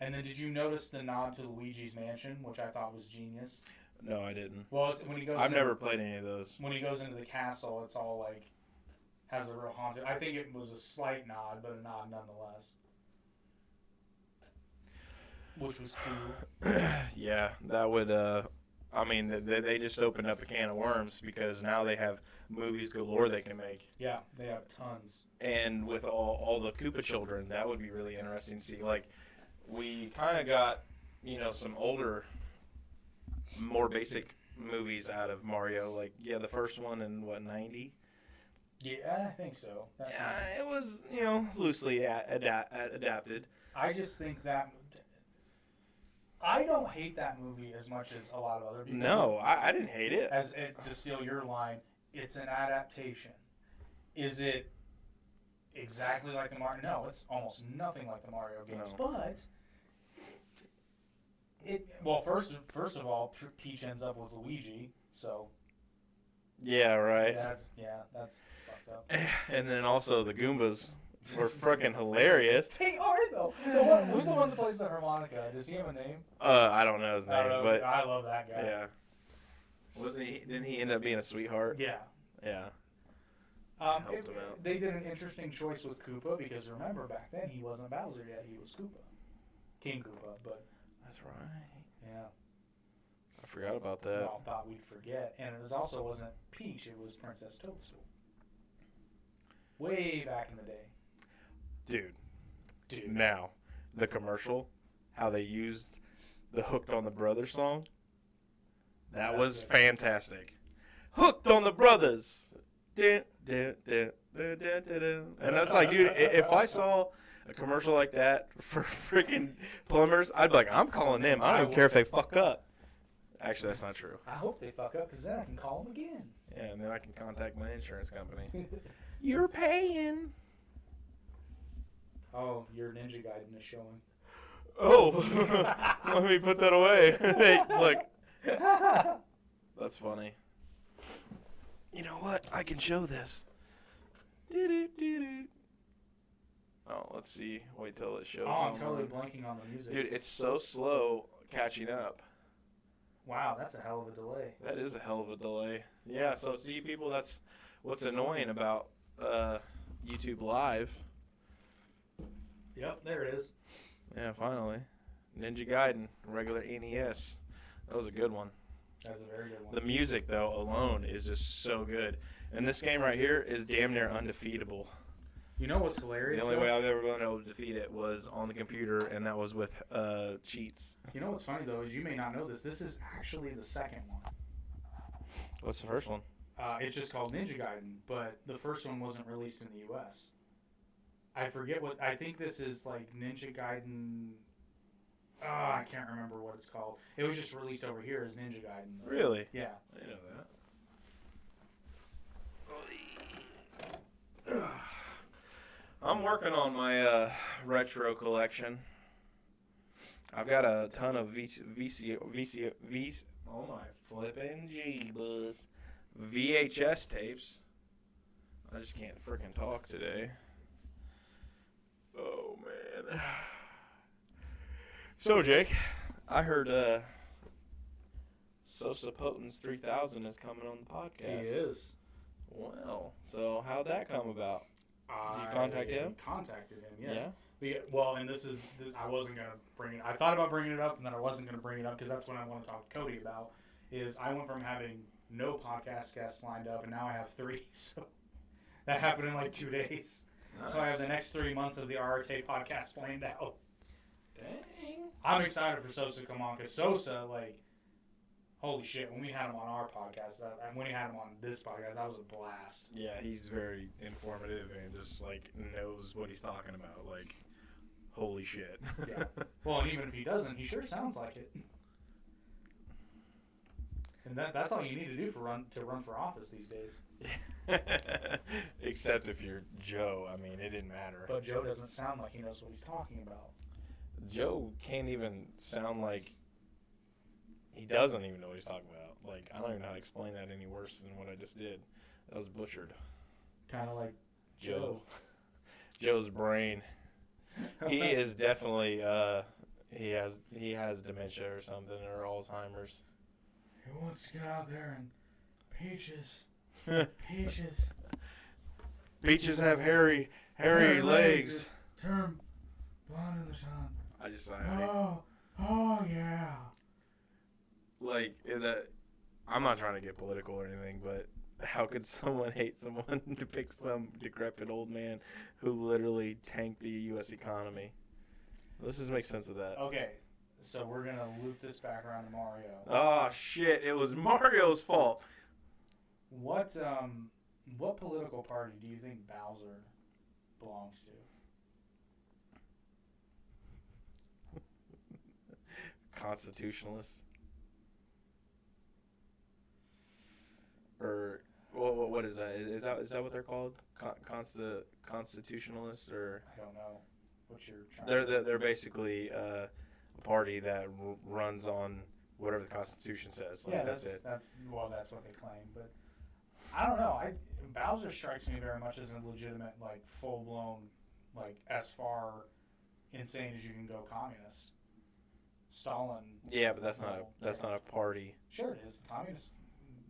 And then did you notice the nod to Luigi's Mansion, which I thought was genius? No, I didn't. Well, it's, when he goes, I've never played any of those. When he goes into the castle, it's all like has a real haunted. I think it was a slight nod, but a nod nonetheless, which was cool. Yeah, that would. I mean, they just opened up a can of worms, because now they have movies galore they can make. Yeah, they have tons. And with all the Koopa children, that would be really interesting to see. Like, we kind of got, you know, some older, more basic movies out of Mario. Like, yeah, the first one in, what, 90? Yeah, I think so. Yeah, it was, you know, loosely adapted. I just think that I don't hate that movie as much as a lot of other people. No, I didn't hate it. As it, to steal your line, it's an adaptation. Is it exactly like the Mario? No, it's almost nothing like the Mario games. No. But it, well, first of all, Peach ends up with Luigi, so Yeah, right. That's fucked up. And then also the Goombas were freaking hilarious. They are though. Who's the one that plays the harmonica? Does he have a name? I don't know his I name, don't know, but I love that guy. yeah. Wasn't he? Didn't he end up being a sweetheart? Yeah. Yeah. Helped him out. They did an interesting choice with Koopa because remember back then he wasn't Bowser yet, he was Koopa, King Koopa. But That's right. yeah, I forgot about we that. all thought we'd forget, and it wasn't Peach, it was Princess Toadstool. Way back in the day, dude. Now, the commercial, how they used the "Hooked on the Brothers" song, that was fantastic. Hooked on the Brothers. Dun, dun, dun, dun, dun, dun, dun. And that's like, dude, if I saw a commercial like that for freaking plumbers, I'd be like, I'm calling them. I don't even care if they fuck up. Actually, that's not true. I hope they fuck up because then I can call them again. Yeah, and then I can contact my insurance company. You're paying. Oh, your Ninja Gaiden is showing. Oh, let me put that away. Hey, look. That's funny. You know what? I can show this. Oh, let's see. Wait till it shows. Oh, I'm online. totally blanking on the music. Dude, it's so slow catching up. Wow, that's a hell of a delay. That is a hell of a delay. Yeah, so see, people, that's what's annoying about YouTube Live. Yep, there it is. Yeah, finally. Ninja Gaiden, regular NES. That was a good one. That's a very good one. The music, though, alone is just so good. And this game right here is damn near undefeatable. You know what's hilarious? The only way I've ever been able to defeat it was on the computer, and that was with cheats. You know what's funny, though, is you may not know this. This is actually the second one. What's the first one? It's just called Ninja Gaiden, but the first one wasn't released in the U.S. I forget what... I think this is like Ninja Gaiden... I can't remember what it's called. It was just released over here as Ninja Gaiden. Really? Yeah. I didn't know that. I'm working on my retro collection. I've got a ton of oh my flippin' G-buzz. VHS tapes. I just can't freaking talk today. Oh, man. So, Jake, I heard Sosa Potent's 3000 is coming on the podcast. He is. Well, so how'd that come about? Did you contact him? Contacted him, yes. Yeah? Well, and this I wasn't going to bring it. I thought about bringing it up, and then I wasn't going to bring it up because that's what I want to talk to Cody about. Is I went from having no podcast guests lined up, and now I have 3. So that happened in like 2 days. Nice. So I have the next 3 months of the RRT podcast planned out. Dang. I'm excited for Sosa to come on because Sosa, like, holy shit, when we had him on our podcast, and when we had him on this podcast, that was a blast. Yeah, he's very informative and just, like, knows what he's talking about. Like, holy shit. Yeah. Well, and even if he doesn't, he sure sounds like it. And that's all you need to do to run for office these days. Except if you're Joe. I mean, it didn't matter. But Joe doesn't sound like he knows what he's talking about. Joe can't even sound like he doesn't even know what he's talking about. Like, I don't even know how to explain that any worse than what I just did. That was butchered. Kind of like Joe. Joe's brain. He is definitely he has dementia or something, or Alzheimer's. He wants to get out there and peaches. Peaches have hairy legs. Turn blonde in the sun. Oh yeah. Like, I'm not trying to get political or anything, but how could someone hate someone to pick some decrepit old man who literally tanked the U.S. economy? Let's just make sense of that. Okay, so we're gonna loop this back around to Mario. Oh shit! It was Mario's fault. What political party do you think Bowser belongs to? Constitutionalists. Or what is that? Is that what they're called? Constitutionalists, or I don't know what you're trying. They're basically a party that runs on whatever the Constitution says. Like, Yeah, that's it. That's what they claim. But I don't know. Bowser strikes me very much as a legitimate, like, full blown, like, as far insane as you can go communist. Stalin. Yeah, but that's not a party. Sure, it is. The communist.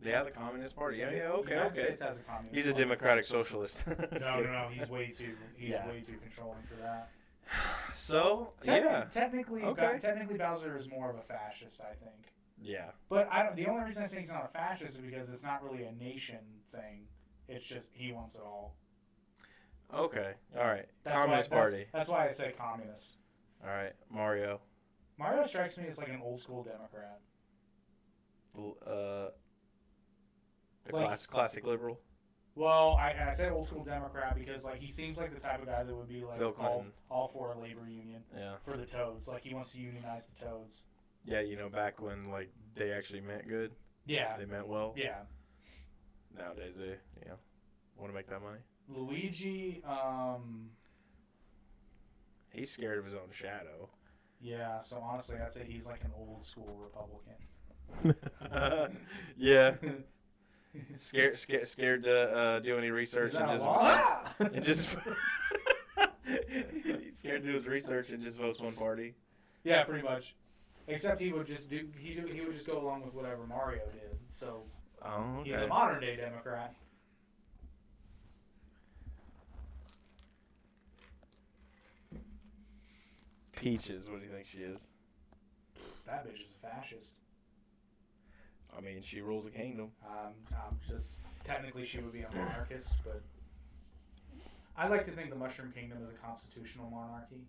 Yeah, the Communist Party. Yeah, okay, The United okay. States has a communist. He's a party. democratic socialist. No. He's way too. He's Yeah. way too controlling for that. So Technically, Okay. technically, Bowser is more of a fascist, I think. yeah. But the only reason I say he's not a fascist is because it's not really a nation thing. It's just he wants it all. Okay. All right. That's Communist why, Party. That's why I say communist. All right. Mario. Mario strikes me as like an old school Democrat. Classic liberal. Well, I say old school Democrat because like he seems like the type of guy that would be like Bill Clinton. all for a labor union Yeah. for the Toads. Like he wants to unionize the Toads. Yeah, back when like they actually meant good. Yeah. They meant well. Yeah. Nowadays they, want to make that money. Luigi, He's scared of his own shadow. yeah, so honestly I'd say he's like an old school Republican. Yeah. Scared to do any research Is and that a just law? and just he's scared to do his research and just votes one party. Yeah, pretty much. Except he would just go along with whatever Mario did. So Oh, okay. he's a modern day Democrat. Peaches, what do you think she is? That bitch is a fascist. I mean, she rules a kingdom. I'm just technically she would be a monarchist, but I like to think the Mushroom Kingdom is a constitutional monarchy.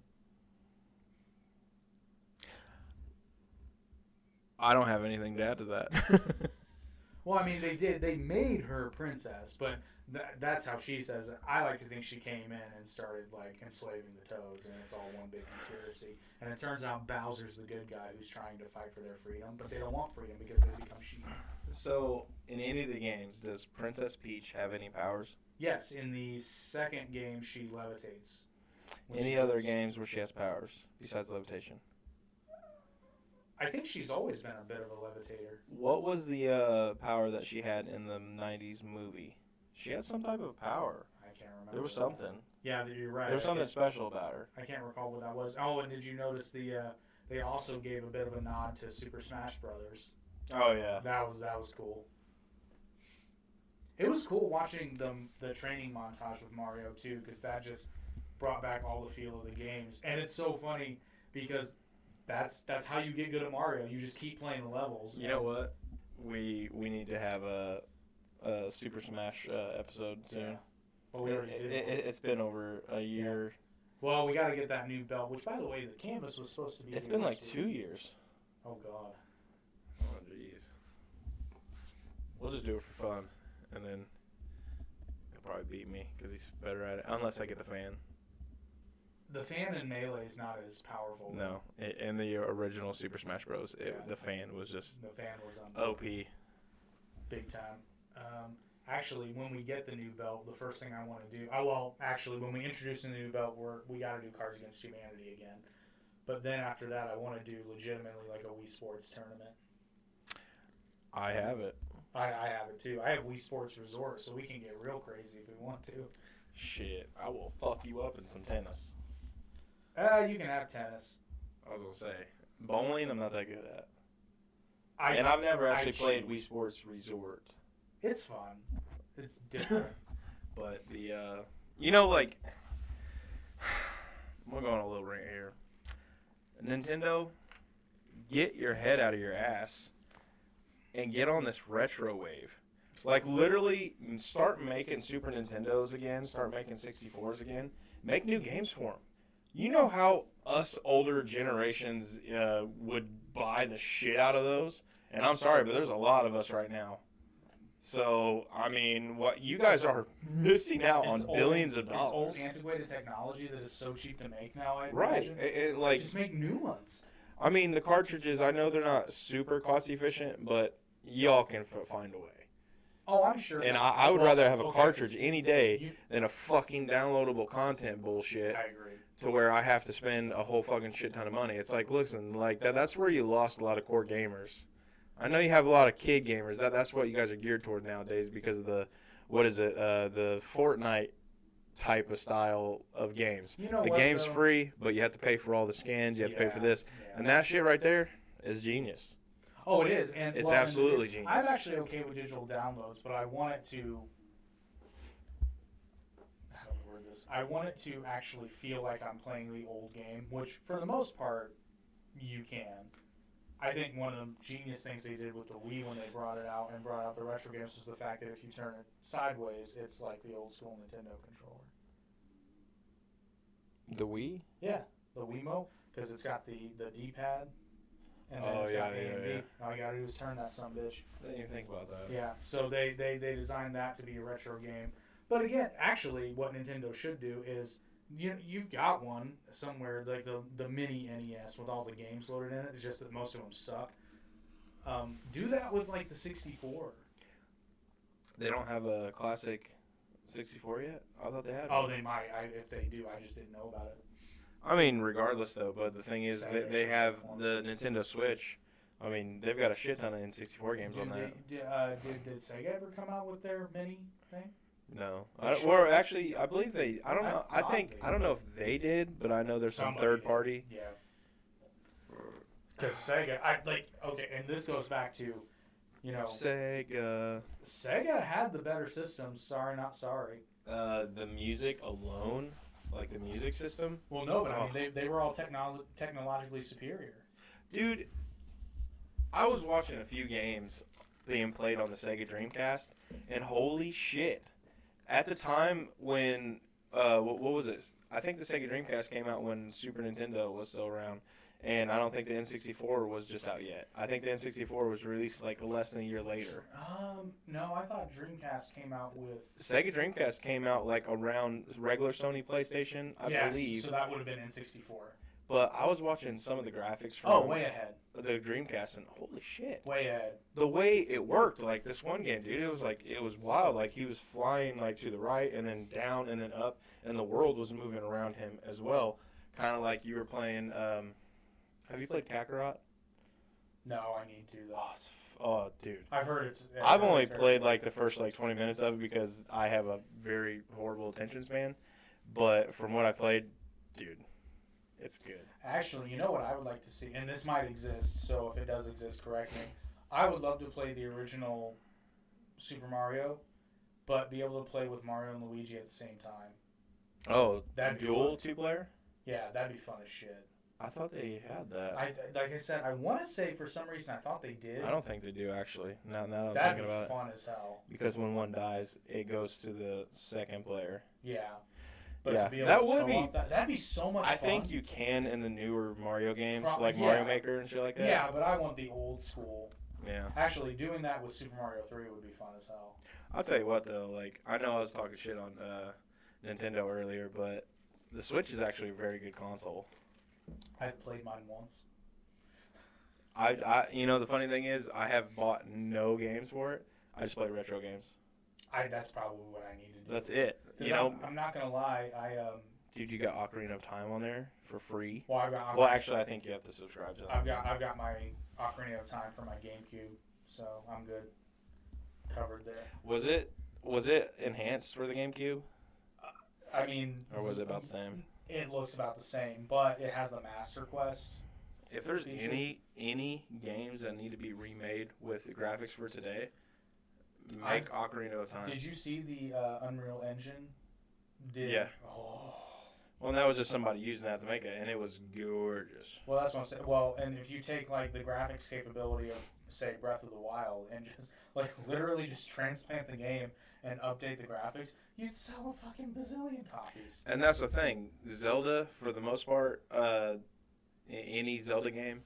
I don't have anything to add to that. Well, I mean, they made her princess, but that's how she says it. I like to think she came in and started like enslaving the Toads, and it's all one big conspiracy. And it turns out Bowser's the good guy who's trying to fight for their freedom, but they don't want freedom because they become sheep. So, in any of the games, does Princess Peach have any powers? Yes, in the second game she levitates. when Any she other goes. games where she has powers besides levitation? I think she's always been a bit of a levitator. What was the power that she had in the 90s movie? She had some type of power. I can't remember. There was something. Yeah, you're right. There was something special about her. I can't recall what that was. Oh, and did you notice they also gave a bit of a nod to Super Smash Brothers? Oh, yeah. That was cool. It was cool watching the training montage with Mario too, because that just brought back all the feel of the games. And it's so funny because that's how you get good at Mario. You just keep playing the levels. You know what? We need to have a Super Smash episode soon. Yeah. Well, we already did. It's been over a year. Well, we got to get that new belt, which, by the way, the canvas was supposed to be. It's here been like this 2 week. years. Oh God. Oh, jeez. We'll just do it for fun, and then he'll probably beat me because he's better at it. Unless I get the fan. The fan in Melee is not as powerful. No, in the original Super Smash Bros., Yeah. the fan was just The fan was OP. big time. Actually, when we get the new belt, the first thing I want to do. Actually, when we introduce the new belt, we got to do Cards Against Humanity again. But then after that, I want to do legitimately like a Wii Sports tournament. I have it. I have it too. I have Wii Sports Resort, so we can get real crazy if we want to. Shit, I will fuck you up in some tennis. You can have tennis. I was gonna say bowling. I'm not that good at. I've never actually played Wii Sports Resort. It's fun. It's different. But the like, we're going a little rant here. Nintendo, get your head out of your ass and get on this retro wave. Like, literally, start making Super Nintendos again. Start making 64s again. Make new games for them. You know how us older generations would buy the shit out of those? And I'm sorry, but there's a lot of us right now. So, I mean, what you guys are missing out on billions of dollars. It's old, antiquated technology that is so cheap to make now, I Right. imagine. Like, just make new ones. I mean, the cartridges, I know they're not super cost efficient, but y'all can find a way. Oh, I'm sure. And I would rather have a okay. cartridge any day than a fucking downloadable content bullshit I agree. to where I have to spend a whole fucking shit ton of money. It's like, listen, like that's where you lost a lot of core gamers. I know you have a lot of kid gamers. That's what you guys are geared toward nowadays because of what is it? The Fortnite type of style of games. You know The what, game's though? free, but you have to pay for all the scans. You have to pay for Yeah, this, yeah. and that shit right there is genius. Oh, it is, and It's well, and absolutely genius. I'm actually okay with digital downloads, but I want it to. How do I word this? I want it to actually feel like I'm playing the old game, which for the most part, you can. I think one of the genius things they did with the Wii when they brought it out and brought out the retro games was the fact that if you turn it sideways, it's like the old school Nintendo controller. The Wii? Yeah, the Wiimote, because it's got the D-pad, and then Oh, it's got yeah, A and B. yeah. All you gotta do is turn that sumbitch. I didn't even think about that. Yeah, so they designed that to be a retro game. But again, actually, what Nintendo should do is you've got one somewhere like the mini NES with all the games loaded in it. It's just that most of them suck. Do that with like the 64. They don't have a classic 64 yet? I thought they had Oh, one. they might. If they do, I just didn't know about it. I mean, regardless, though, but the thing is, Sega they should have have one. the Nintendo Switch. I mean, they've got a shit ton of N64 games on that. Did Sega ever come out with their mini thing? No. They should. Or actually, I believe they. I don't I know. I thought think. they I don't know if they did, but I know there's some Somebody third did. party. Yeah. Because Sega, okay, and this goes back to, Sega. Sega had the better systems. Sorry, not sorry. The music alone, like the music system. Well, no, but I Oh. mean, they were all technologically superior. Dude, I was watching a few games being played on the Sega Dreamcast, and holy shit. At the time when, what was it? I think the Sega Dreamcast came out when Super Nintendo was still around, and I don't think the N64 was just out yet. I think the N64 was released like less than a year later. No, I thought Dreamcast came out with. The Sega Dreamcast came out like around regular Sony PlayStation, I Yes, believe. so that would have been N64. But I was watching some of the graphics from Oh, way ahead. the Dreamcast, and holy shit. Way ahead. The way it worked, like this one game, dude, it was wild. Like he was flying like to the right and then down and then up, and the world was moving around him as well. Kind of like you were playing. Have you played Kakarot? No, I need to though. Oh, dude. I've heard it's. I've only played like the first like 20 minutes of it because I have a very horrible attention span. But from what I played, dude, it's good. Actually, you know what I would like to see, and this might exist. So if it does exist, correct me. I would love to play the original Super Mario, but be able to play with Mario and Luigi at the same time. Oh, That'd be dual fun. 2-player? Yeah, that'd be fun as shit. I thought they had that. Like I said, I want to say for some reason I thought they did. I don't think they do actually. Now that I'm That'd thinking be about it. fun as hell. Because when one dies, it goes to the second player. Yeah. But Yeah, to be able that to would co-op that'd be so much I fun. think you can in the newer Mario games, Pro- like yeah. Mario Maker and shit like that. Yeah, but I want the old school. Yeah. Actually, doing that with Super Mario 3 would be fun as hell. I'll tell you what though, like I know I was talking shit on Nintendo earlier, but the Switch is actually a very good console. I've played mine once. The funny thing is, I have bought no games for it. I just play retro games. That's probably what I need to do. That's it. 'Cause I'm not gonna lie. Dude, you got Ocarina of Time on there for free. Well, Actually, I think you have to subscribe to that. I've got my Ocarina of Time for my GameCube, so I'm good. Covered there. Was it enhanced for the GameCube, I mean, or was it about the same? it looks about the same, but it has the Master Quest. If there's feature. any games that need to be remade with the graphics for today, make Ocarina of Time. Did you see the Unreal Engine? Yeah. Oh. Well, that was just somebody using that to make it, and it was gorgeous. Well, that's what I'm saying. Well, and if you take like the graphics capability of, say, Breath of the Wild, and just like literally just transplant the game and update the graphics, you'd sell a fucking bazillion copies. And that's the thing, Zelda, for the most part, any Zelda game,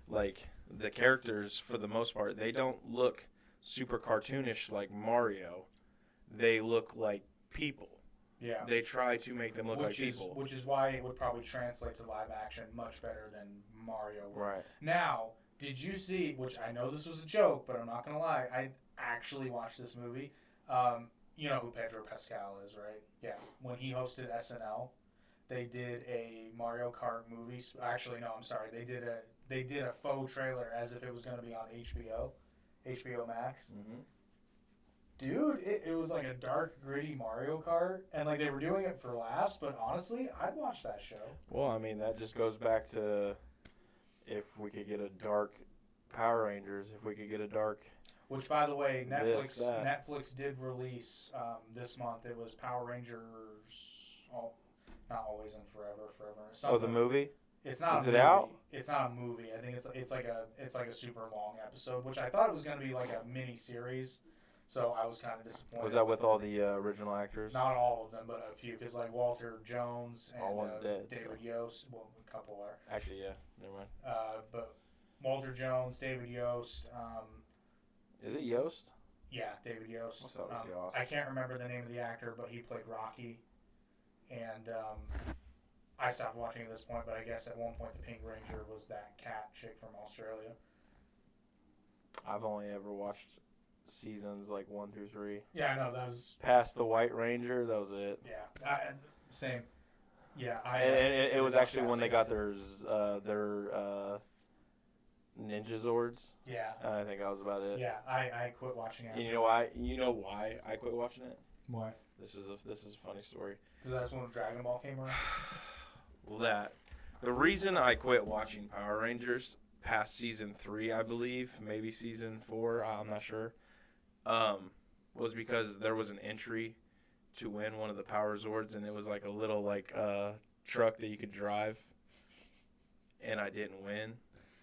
like the characters, for the most part, they don't look super cartoonish like Mario. They look like people. Yeah. They try to make them look like people. Which is why it would probably translate to live action much better than Mario would. Right. Now, did you see, which I know this was a joke, but I'm not going to lie, I actually watched this movie. You know who Pedro Pascal is, right? Yeah. When he hosted SNL, they did a Mario Kart movie. Actually, no, I'm sorry. They did a faux trailer as if it was going to be on HBO Max. Mm-hmm. Dude, it was like a dark, gritty Mario Kart, and like they were doing it for laughs. But honestly, I'd watch that show. Well, I mean, that just goes back to if we could get a dark Power Rangers, if we could get a dark. Which, by the way, This, that. Netflix did release this month. It was Power Rangers. Oh, not Always and Forever, Oh, Something. the movie? It's not. Is a it movie. out? It's not a movie. I think it's like a super long episode, which I thought it was gonna be like a mini series. So I was kind of disappointed. Was that with all the original actors? Not all of them, but a few, because like Walter Jones and All one's dead, David so. Yost. Well, a couple are. Actually, yeah. Never mind. But Walter Jones, David Yost. Is it Yost? Yeah, David Yost. I thought it was Yost. I can't remember the name of the actor, but he played Rocky. And I stopped watching at this point, but I guess at one point the Pink Ranger was that cat chick from Australia. I've only ever watched seasons like 1 through 3. Yeah, I know that was. Past the White Ranger, that was it. Yeah, same. Yeah, And it was watched actually that when they same. got their Ninja Zords. Yeah, And I think that was about it. yeah. I quit watching it. And you know why? You know why I quit watching it? Why? This is a funny story. Because that's when Dragon Ball came around. Well, the reason I quit watching Power Rangers past season 3, I believe, maybe season 4, I'm not sure, was because there was an entry to win one of the Power Zords, and it was like a little truck that you could drive, and I didn't win,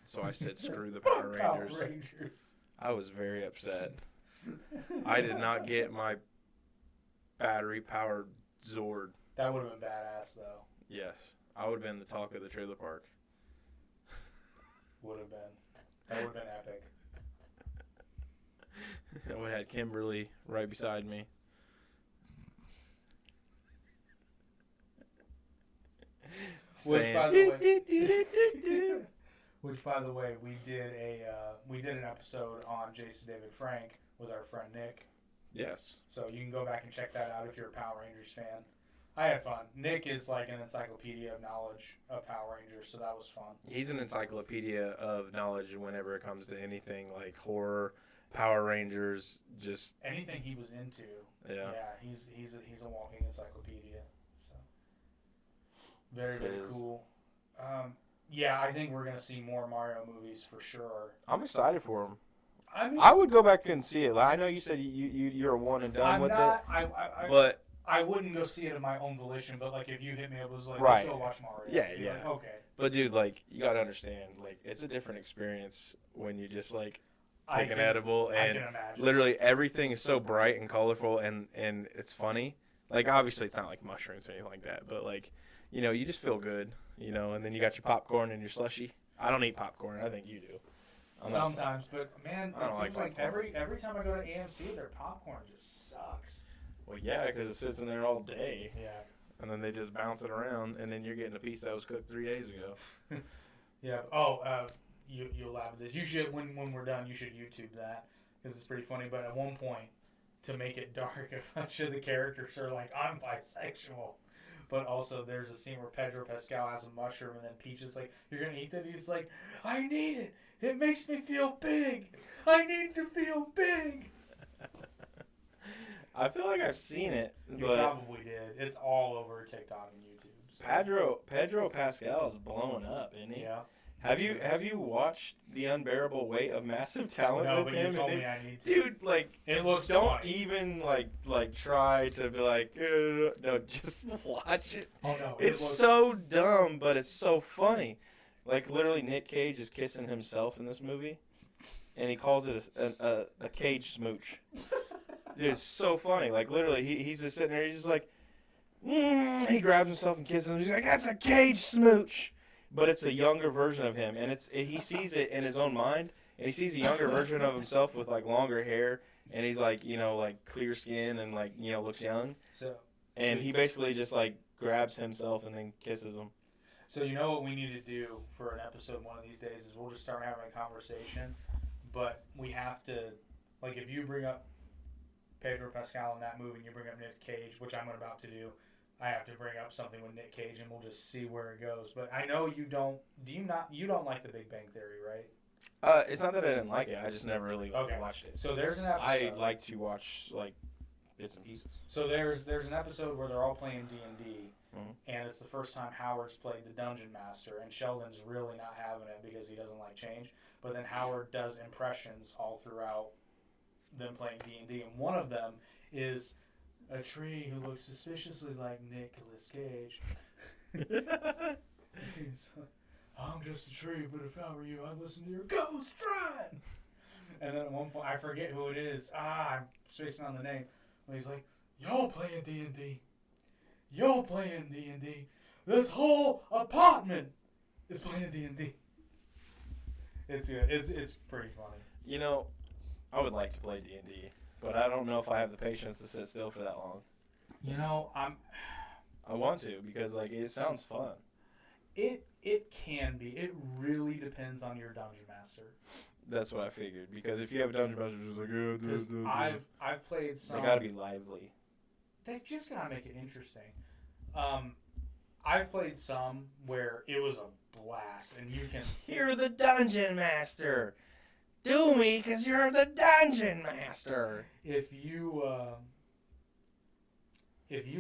so I said screw the Power Rangers. Power Rangers. I was very upset. I did not get my battery powered Zord. That would have been badass, though. Yes, I would have been the talk of the trailer park. Would have been. That would have been epic. I would have had Kimberly right beside me. Which, by the way, which, by the way, we did an episode on Jason David Frank with our friend Nick. Yes. So you can go back and check that out if you're a Power Rangers fan. I had fun. Nick is like an encyclopedia of knowledge of Power Rangers, so that was fun. He's an encyclopedia of knowledge whenever it comes to anything like horror, Power Rangers, just Anything he was into. yeah. He's a walking encyclopedia. So very It very is. cool. Yeah, I think we're gonna see more Mario movies for sure. I'm excited for him. I mean, I would go back and see it. Like, I know you said you're a one and done I'm with not. it, I but I wouldn't go see it of my own volition, but like if you hit me up, it was like, Right. let's go watch Mario. Yeah, You're yeah. like, okay. dude, like you gotta understand, like it's a different experience when you just like I take an can- edible I and can imagine. literally everything is so bright and colorful and it's funny. Like obviously it's not like mushrooms or anything like that, but like you just feel good, and then you got your popcorn and your slushy. I don't eat popcorn. I think you do. I'm not- Sometimes, but man, I it don't seems like like popcorn. every time I go to AMC, their popcorn just sucks. Well, yeah, because it sits in there all day, Yeah. and then they just bounce it around, and then you're getting a piece that was cooked 3 days ago. Yeah. Oh, you'll laugh at this. You should when we're done. You should YouTube that because it's pretty funny. But at one point, to make it dark, a bunch of the characters are like, "I'm bisexual," but also there's a scene where Pedro Pascal has a mushroom, and then Peach is like, "You're gonna eat that?" He's like, "I need it. It makes me feel big. I need to feel big." I feel like I've seen it, You but probably did. It's all over TikTok and YouTube. So. Pedro Pascal is blowing up, isn't he? Yeah. Have you watched The Unbearable Weight of Massive Talent No, with but him? you told And me I need to. dude, like, It looks don't funny. even like try to be like, no, just watch it. Oh no, It's looks, so dumb, but it's so funny. Like literally, Nick Cage is kissing himself in this movie, and he calls it a cage smooch. Dude, it's so funny. Like literally, he's just sitting there. He's just like, he grabs himself and kisses him. He's like, that's a cage smooch. But it's a younger version of him, and he sees it in his own mind, and he sees a younger version of himself with like longer hair, and he's like, like clear skin and like looks young, so. and he basically just like grabs himself and then kisses him. So you know what we need to do for an episode one of these days is we'll just start having a conversation, but we have to, like, if you bring up Pedro Pascal in that movie and you bring up Nick Cage, which I'm about to do, I have to bring up something with Nick Cage and we'll just see where it goes. But I know you don't. You don't like The Big Bang Theory, right? It's not that I didn't like it. I just never really Okay. watched it. So there's an episode. I like to watch like bits and pieces. So there's an episode where they're all playing D&D, Mhm. and it's the first time Howard's played the Dungeon Master, and Sheldon's really not having it because he doesn't like change. But then Howard does impressions all throughout them playing D&D, and one of them is a tree who looks suspiciously like Nicolas Cage. He's like, I'm just a tree, but if I were you, I'd listen to your Ghost Run. And then at one point, I forget who it is. I'm spacing on the name. But he's like, y'all playing D&D. Y'all playing D&D. This whole apartment is playing D&D. It's good. It's pretty funny. You know, I would like to play D&D, but I don't know if I have the patience to sit still for that long. You know, I want to because like it sounds fun. It can be. It really depends on your dungeon master. That's what I figured because if you have a dungeon master just like Because I've played some. they gotta be lively. They just gotta make it interesting. I've played some where it was a blast, and you can. You're the dungeon master. Do me, cause you're the dungeon master. If you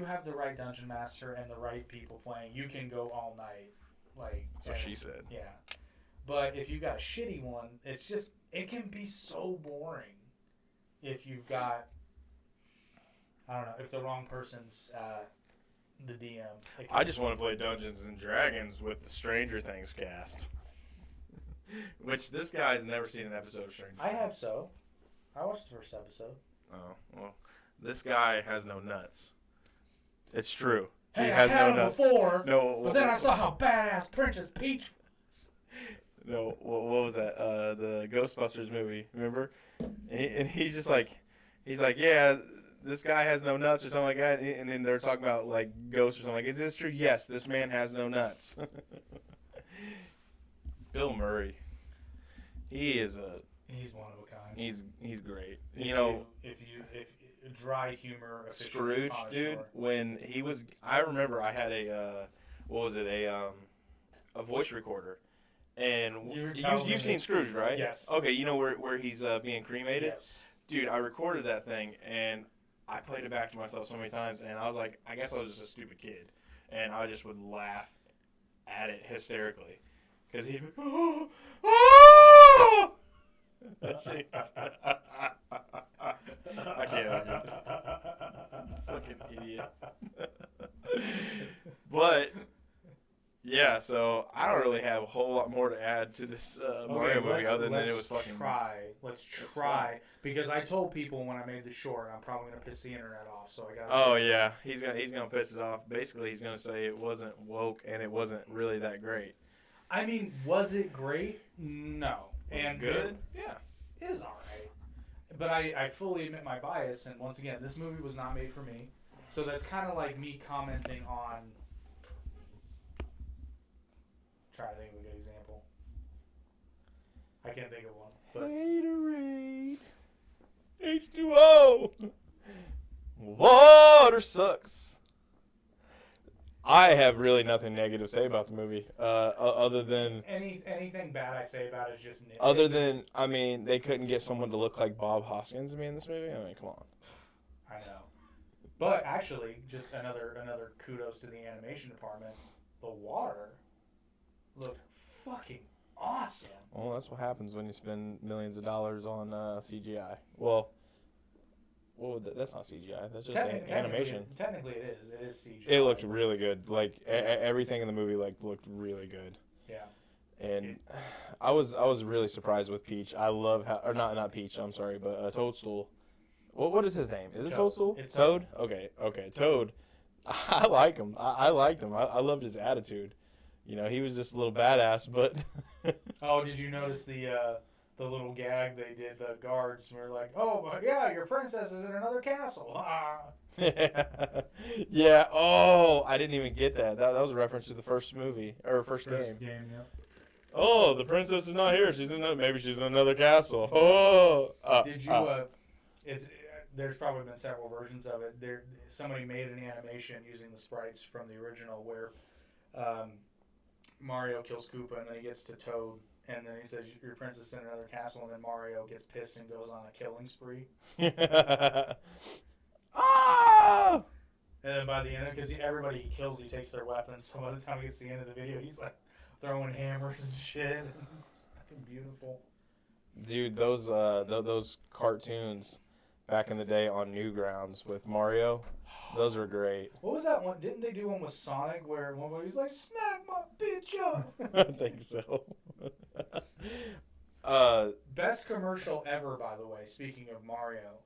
have the right dungeon master and the right people playing, you can go all night. Like That's what she said. Yeah, but if you got a shitty one, it can be so boring. If you've got, I don't know, if the wrong person's the DM. I just want to play Dungeons and Dragons with the Stranger Things cast. Which this guy's never seen an episode of Stranger Things. I have so. I watched the first episode. Oh, well, this guy has no nuts. It's true. Hey, He I has had no him nuts. before, No, but then I saw how badass Princess Peach was. No, what was that? The Ghostbusters movie, remember? And he's just like, yeah, this guy has no nuts or something like that. And then they're talking about like ghosts or something. Like, is this true? Yes, this man has no nuts. Bill Murray, He's one of a kind. he's great. If dry humor, Scrooge, dude. When he was, I remember I had a voice recorder, and you've seen Scrooge, right? Yes. Okay, you know where he's being cremated. Yes. Dude, I recorded that thing, and I played it back to myself so many times, and I was like, I guess I was just a stupid kid, and I just would laugh at it hysterically, because he'd be, oh, oh! That shit. I can't help it. Fucking idiot. But yeah, so I don't really have a whole lot more to add to this Mario movie other than it was fucking. Let's try because I told people when I made the short I'm probably gonna piss the internet off, so I got. Oh yeah, he's gonna piss it off. Basically, he's gonna say it wasn't woke and it wasn't really that great. I mean, was it great? No. And good? Yeah. It is alright. But I fully admit my bias, and once again, this movie was not made for me. So that's kind of like me commenting on. Try to think of a good example. I can't think of one. But Haterade. H2O. Water sucks. I have really nothing negative to say about the movie, other than anything bad I say about it is just nitpicky. other than I mean they couldn't get someone to look like Bob Hoskins to me in this movie. I mean, come on. I know, but actually, just another kudos to the animation department. The water looked fucking awesome. Well, that's what happens when you spend millions of dollars on CGI. Well, that's not CGI. That's just animation. Technically, it is. It is CGI. It looked really good. Like everything in the movie, looked really good. Yeah. And I was really surprised with Peach. I love how, or not Peach. I'm sorry, but Toadstool. What is his name? Is it Toadstool? It's Toad. Okay. Toad. I like him. I liked him. I loved his attitude. You know, he was just a little badass, but. Oh, did you notice the little gag they did? The guards were like, "Oh, yeah, your princess is in another castle." Yeah. Oh, I didn't even get that. That was a reference to the first movie or first game. Yeah. Oh, the princess is not here. Maybe she's in another castle. Oh. Did you? There's probably been several versions of it. Somebody made an animation using the sprites from the original where Mario kills Koopa and then he gets to Toad and then he says your prince is in another castle, and then Mario gets pissed and goes on a killing spree. Ah! And then by the end, because everybody he kills, he takes their weapons. So by the time he gets to the end of the video, he's like throwing hammers and shit. It's fucking beautiful. Dude, those cartoons back in the day on Newgrounds with Mario, those were great. What was that one? Didn't they do one with Sonic where one he's like, smack my bitch up? I think so. Best commercial ever, by the way, speaking of Mario.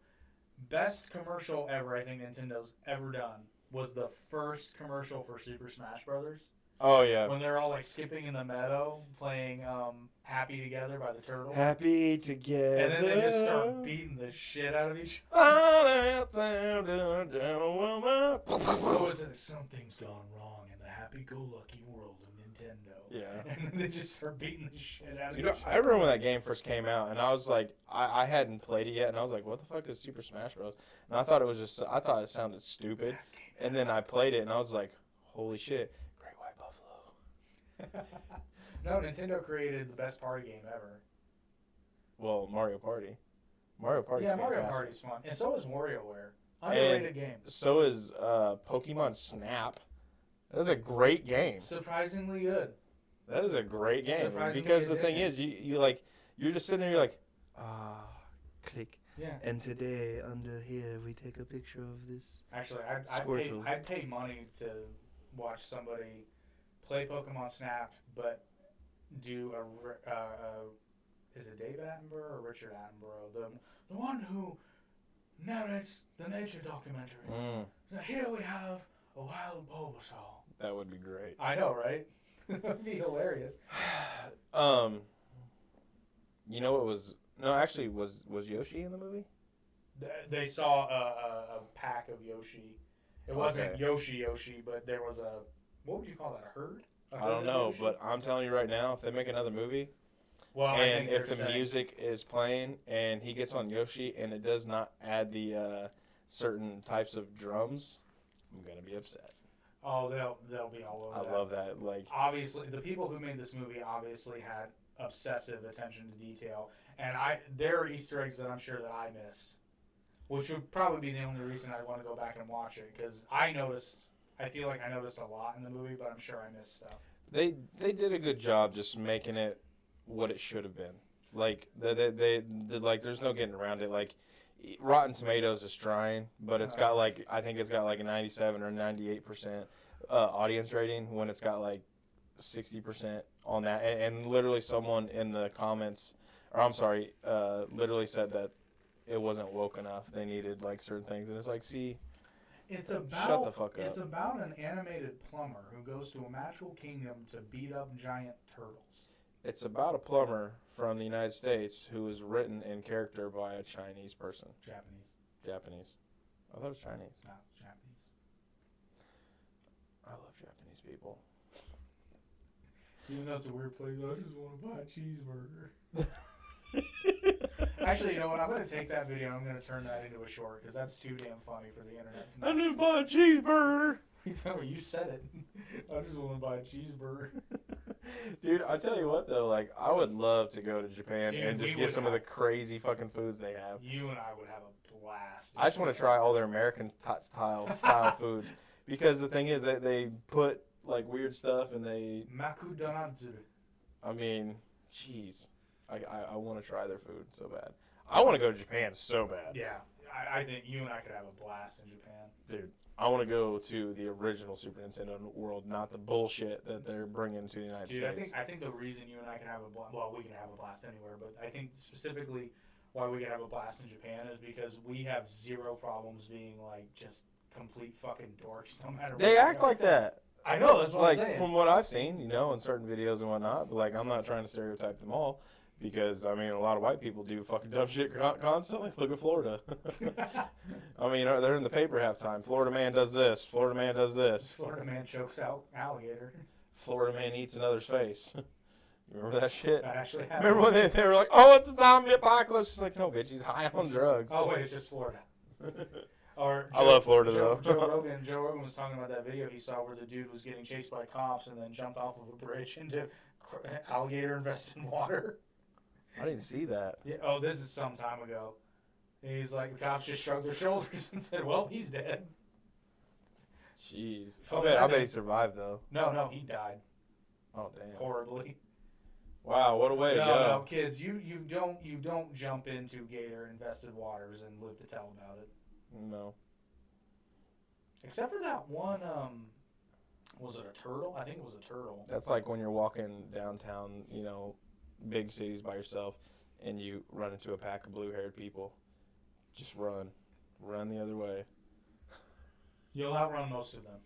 Best commercial ever I think Nintendo's ever done was the first commercial for Super Smash Brothers. Oh, yeah. When they're all like skipping in the meadow playing Happy Together by the Turtles. Happy together. And then they just start beating the shit out of each What was it? Something's gone wrong in the happy-go-lucky world of Nintendo. Yeah. And then they just start beating the shit out of You know, each I remember when that game first came out, and I was like, I hadn't played it yet, and I was like, what the fuck is Super Smash Bros? And I thought it sounded stupid, Best game and then I played it, and I was like, holy shit, Great White Buffalo. No, Nintendo created the best party game ever. Well, Mario Party. Mario Party's Yeah, fantastic. Mario Party's fun. And so is WarioWare. Underrated game. So is Pokemon Snap. That is a great game. Surprisingly good. That is a great game. Surprisingly Because the addictive. thing is, you're just sitting there, you're like, click. Yeah. And today, under here, we take a picture of this. Actually, Squirtle. I'd pay money to watch somebody play Pokemon Snap, but do is it David Attenborough or Richard Attenborough? The one who narrates the nature documentaries. So here we have a wild Bulbasaur. That would be great. I know, right? That would be hilarious. You know what was... No, actually, was Yoshi in the movie? They saw a pack of Yoshi. It wasn't Okay. Yoshi, but there was a... What would you call that, a herd? A I herd don't of know, Yoshi? but I'm telling you right now, if they make another movie, Well, I and think if the they're saying- music is playing and he gets on Yoshi and it does not add the certain types of drums, I'm gonna be upset. Oh, they'll be all over I that. love that. Like, Obviously, the people who made this movie obviously had obsessive attention to detail, and there are Easter eggs that I'm sure that I missed, which would probably be the only reason I want to go back and watch it, because I feel like I noticed a lot in the movie, but I'm sure I missed stuff. they did a good job just making it what it should have been. Like, they like, there's no getting around it. Like, Rotten Tomatoes is trying, but it's got like, I think it's got like a 97 or 98% audience rating when it's got like 60% on that. And literally someone in the comments, or I'm sorry, literally said that it wasn't woke enough. They needed like certain things. And it's like, see, shut the fuck up. It's about an animated plumber who goes to a magical kingdom to beat up giant turtles. It's about a plumber from the United States who was written in character by a Chinese person. Japanese. I thought it was Chinese. No, it's Japanese. I love Japanese people. Even though it's a weird place, I just want to buy a cheeseburger. Actually, you know what? I'm going to take that video and I'm going to turn that into a short because that's too damn funny for the internet I tonight. just bought a cheeseburger. You said it. I just want to buy a cheeseburger. Dude, I tell you what though, like I would love to go to Japan Dude, and just we get would some of the have- crazy fucking foods they have. You and I would have a blast. I just want to try all their American style foods because the thing is that they put like weird stuff and they, Makudanadzu. I mean, jeez, I want to try their food so bad. I want to go to Japan so bad. Yeah, I think you and I could have a blast in Japan. Dude, I want to go to the original Super Nintendo world, not the bullshit that they're bringing to the United Dude, States. I think the reason you and I can have a blast, well, we can have a blast anywhere, but I think specifically why we can have a blast in Japan is because we have zero problems being like just complete fucking dorks no matter what. They we act are. like that. I know, that's what I'm Like, saying. from what I've seen, you know, in certain videos and whatnot, but, like, I'm not trying to stereotype them all because, I mean, a lot of white people do fucking dumb shit constantly. Look at Florida. I mean, they're in the paper half time. Florida man does this. Florida man does this. Florida man chokes out alligator. Florida man eats another's face. You remember that shit? That actually happened. Remember when they were like, oh, it's a zombie apocalypse? It's like, no, bitch, he's high on drugs. Oh, wait, it's just Florida. Or I love Florida, Joe though. Joe Rogan was talking about that video he saw where the dude was getting chased by cops and then jumped off of a bridge into alligator infested water. I didn't see that. Yeah. Oh, this is some time ago. And he's like, the cops just shrugged their shoulders and said, "Well, he's dead." Jeez. Oh, I bet that he survived, though. No, he died Oh, damn. horribly. Wow, what a way to go. No, kids, you don't jump into gator infested waters and live to tell about it. No. Except for that one, was it a turtle? I think it was a turtle. That's like when you're walking downtown, big cities by yourself, and you run into a pack of blue-haired people. Just run. Run the other way. You'll outrun most of them.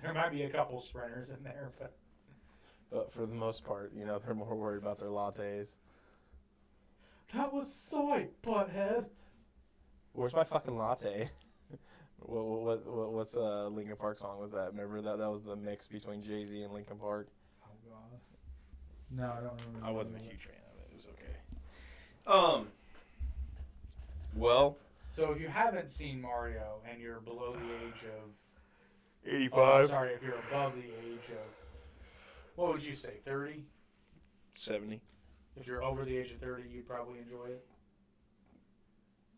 There might be a couple sprinters in there, But for the most part, they're more worried about their lattes. that was soy, butthead. Where's my fucking latte? What's Linkin Park song was that? Remember that was the mix between Jay-Z and Linkin Park? Oh god. No, I don't remember. I wasn't a huge fan of it. It was okay. Well, So if you haven't seen Mario and you're below the age of 85, sorry, if you're above the age of, what would you say, 30? 70. If you're over the age of 30, you'd probably enjoy it.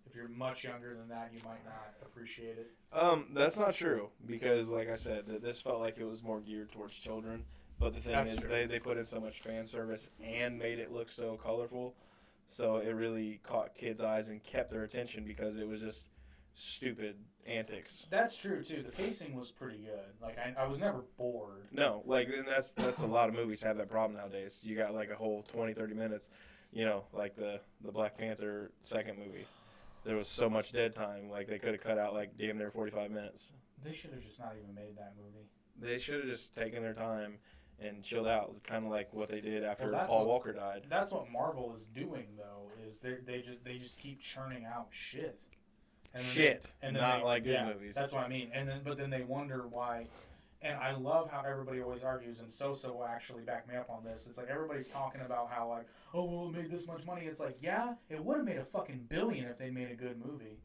If you're much younger than that, you might not appreciate it. That's not true because, like I said, this felt like it was more geared towards children. But the thing That's is, true. they put in so much fan service and made it look so colorful, so it really caught kids' eyes and kept their attention because it was just stupid antics. That's true too. The pacing was pretty good. Like I was never bored. No, and that's a lot of movies have that problem nowadays. You got like a whole 20, 30 minutes, like the Black Panther second movie. There was so much dead time, like they could have cut out like damn near 45 minutes. They should have just not even made that movie. They should have just taken their time and chilled out, kind of like what they did after Well, Paul Walker died. That's what Marvel is doing though. Is they just keep churning out shit. And then Not like good yeah, movies. That's what I mean. But then they wonder why. And I love how everybody always argues, and Sosa will actually back me up on this. It's like everybody's talking about how like, oh well, it made this much money. It's like, yeah, it would have made a fucking billion if they made a good movie.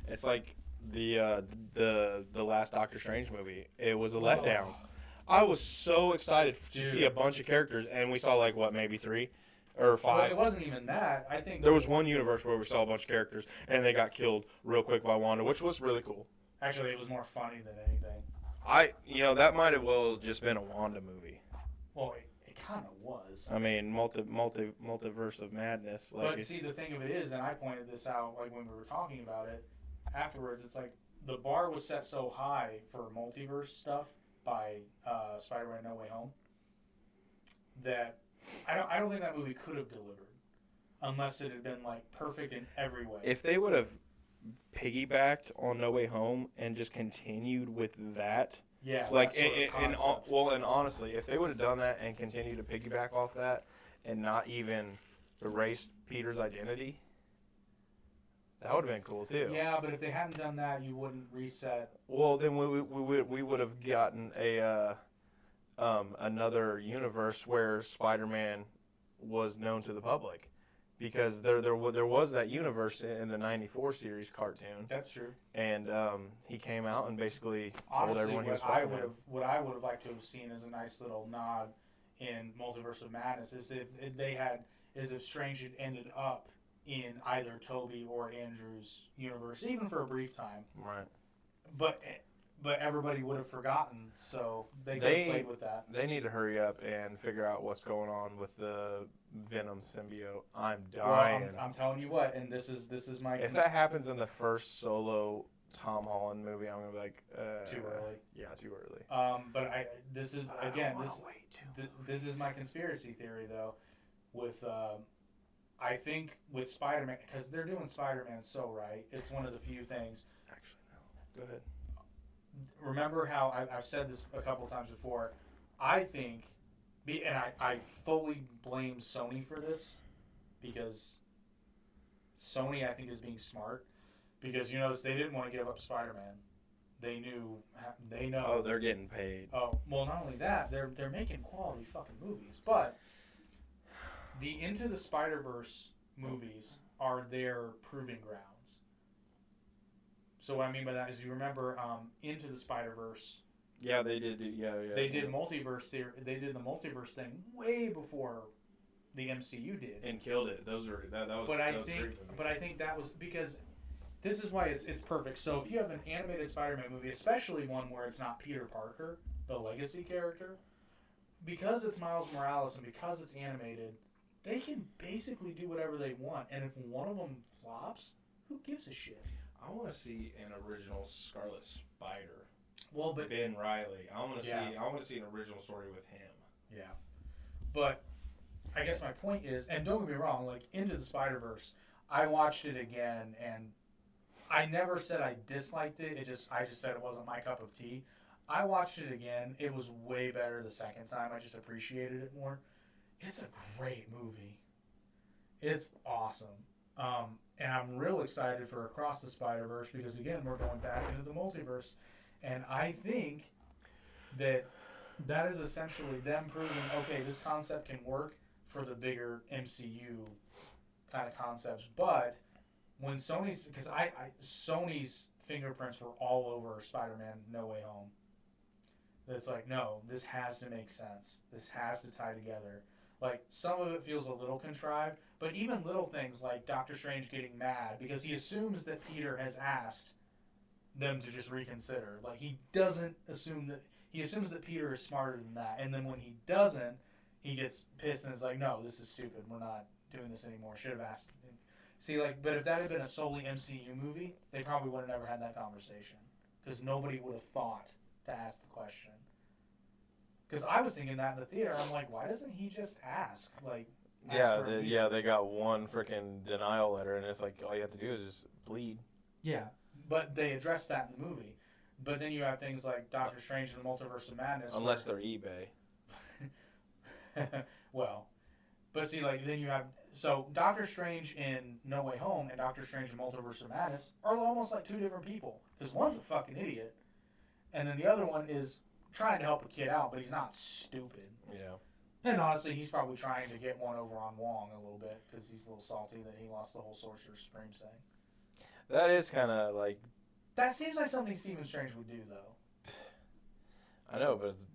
It's like the last Doctor Strange movie. It was a letdown. I was so excited to see a bunch of characters, and we saw like what, maybe 3 or 5. Well, it wasn't even that. I think There was one universe where we saw a bunch of characters, and they got killed real quick by Wanda, which was really cool. actually it was more funny than anything. That might have well just been a Wanda movie. Well, it kind of was. I mean, multiverse of madness. Like, But see, the thing of it is, and I pointed this out like when we were talking about it afterwards. It's like the bar was set so high for multiverse stuff by Spider-Man: No Way Home that I don't think that movie could have delivered unless it had been like perfect in every way. if they would have piggybacked on No Way Home and just continued with that. Yeah, Like, that sort of concept. and honestly, if they would have done that and continued to piggyback off that and not even erased Peter's identity, that would have been cool too. Yeah, but if they hadn't done that, you wouldn't reset. Well, then we would have gotten a another universe where Spider-Man was known to the public, because there was that universe in the '94 series cartoon, That's true. and he came out and basically told Honestly, everyone he was what I Spider-Man. would have liked to have seen as a nice little nod in Multiverse of Madness is if Strange had ended up in either Toby or Andrew's universe, even for a brief time. Right. But everybody would have forgotten, so they could have played with that. They need to hurry up and figure out what's going on with the Venom symbiote. I'm Well, dying. I'm telling you what, and this is my If that happens in the first solo Tom Holland movie, I'm gonna be like, too early. Yeah, too early. But this is But I don't again wanna this wait too this is my conspiracy theory though, with I think with Spider-Man, because they're doing Spider-Man so right. It's one of the few things. Actually, no. Go ahead. Remember how I've said this a couple times before. I think, and I fully blame Sony for this, because Sony I think is being smart, because you notice they didn't want to give up Spider-Man. They know. Oh, they're getting paid. Oh, well, not only that, they're making quality fucking movies, but the Into the Spider-Verse movies are their proving grounds. So what I mean by that is, you remember Into the Spider-Verse. Yeah, they did. Yeah. They did multiverse theory. They did the multiverse thing way before the MCU did, and killed it. Those were that was. But that I was think, great. but I think that was because this is why it's perfect. So if you have an animated Spider-Man movie, especially one where it's not Peter Parker, the legacy character, because it's Miles Morales and because it's animated, they can basically do whatever they want. And if one of them flops, who gives a shit? I want to see an original Scarlet Spider. Well, but Ben Riley. I want to Yeah. see. I want to see an original story with him. yeah, but I guess my point is, and don't get me wrong, like Into the Spider-Verse, I watched it again, and I never said I disliked it. I just said it wasn't my cup of tea. I watched it again. It was way better the second time. I just appreciated it more. It's a great movie. It's awesome. And I'm real excited for Across the Spider-Verse because, again, we're going back into the multiverse. And I think that is essentially them proving, okay, this concept can work for the bigger MCU kind of concepts. But when Sony's, because Sony's fingerprints were all over Spider-Man No Way Home. It's like, no, this has to make sense. This has to tie together. Like, some of it feels a little contrived, but even little things like Doctor Strange getting mad because he assumes that Peter has asked them to just reconsider. Like, he doesn't assume that, he assumes that Peter is smarter than that. And then when he doesn't, he gets pissed and is like, no, this is stupid. We're not doing this anymore. Should have asked. See, like, but if that had been a solely MCU movie, they probably would have never had that conversation because nobody would have thought to ask the question. Because I was thinking that in the theater. I'm like, why doesn't he just ask? Like, ask for a meeting? They got one freaking denial letter, and it's like all you have to do is just bleed. Yeah, but they addressed that in the movie. But then you have things like Doctor Strange and the Multiverse of Madness. Unless they're eBay. Well, but see, like, then you have, so Doctor Strange in No Way Home and Doctor Strange in Multiverse of Madness are almost like two different people. Because one's a fucking idiot, and then the other one is trying to help a kid out, but he's not stupid. Yeah. And honestly, he's probably trying to get one over on Wong a little bit because he's a little salty that he lost the whole Sorcerer's Supreme thing. That is kind of like. That seems like something Stephen Strange would do, though. I know, but it's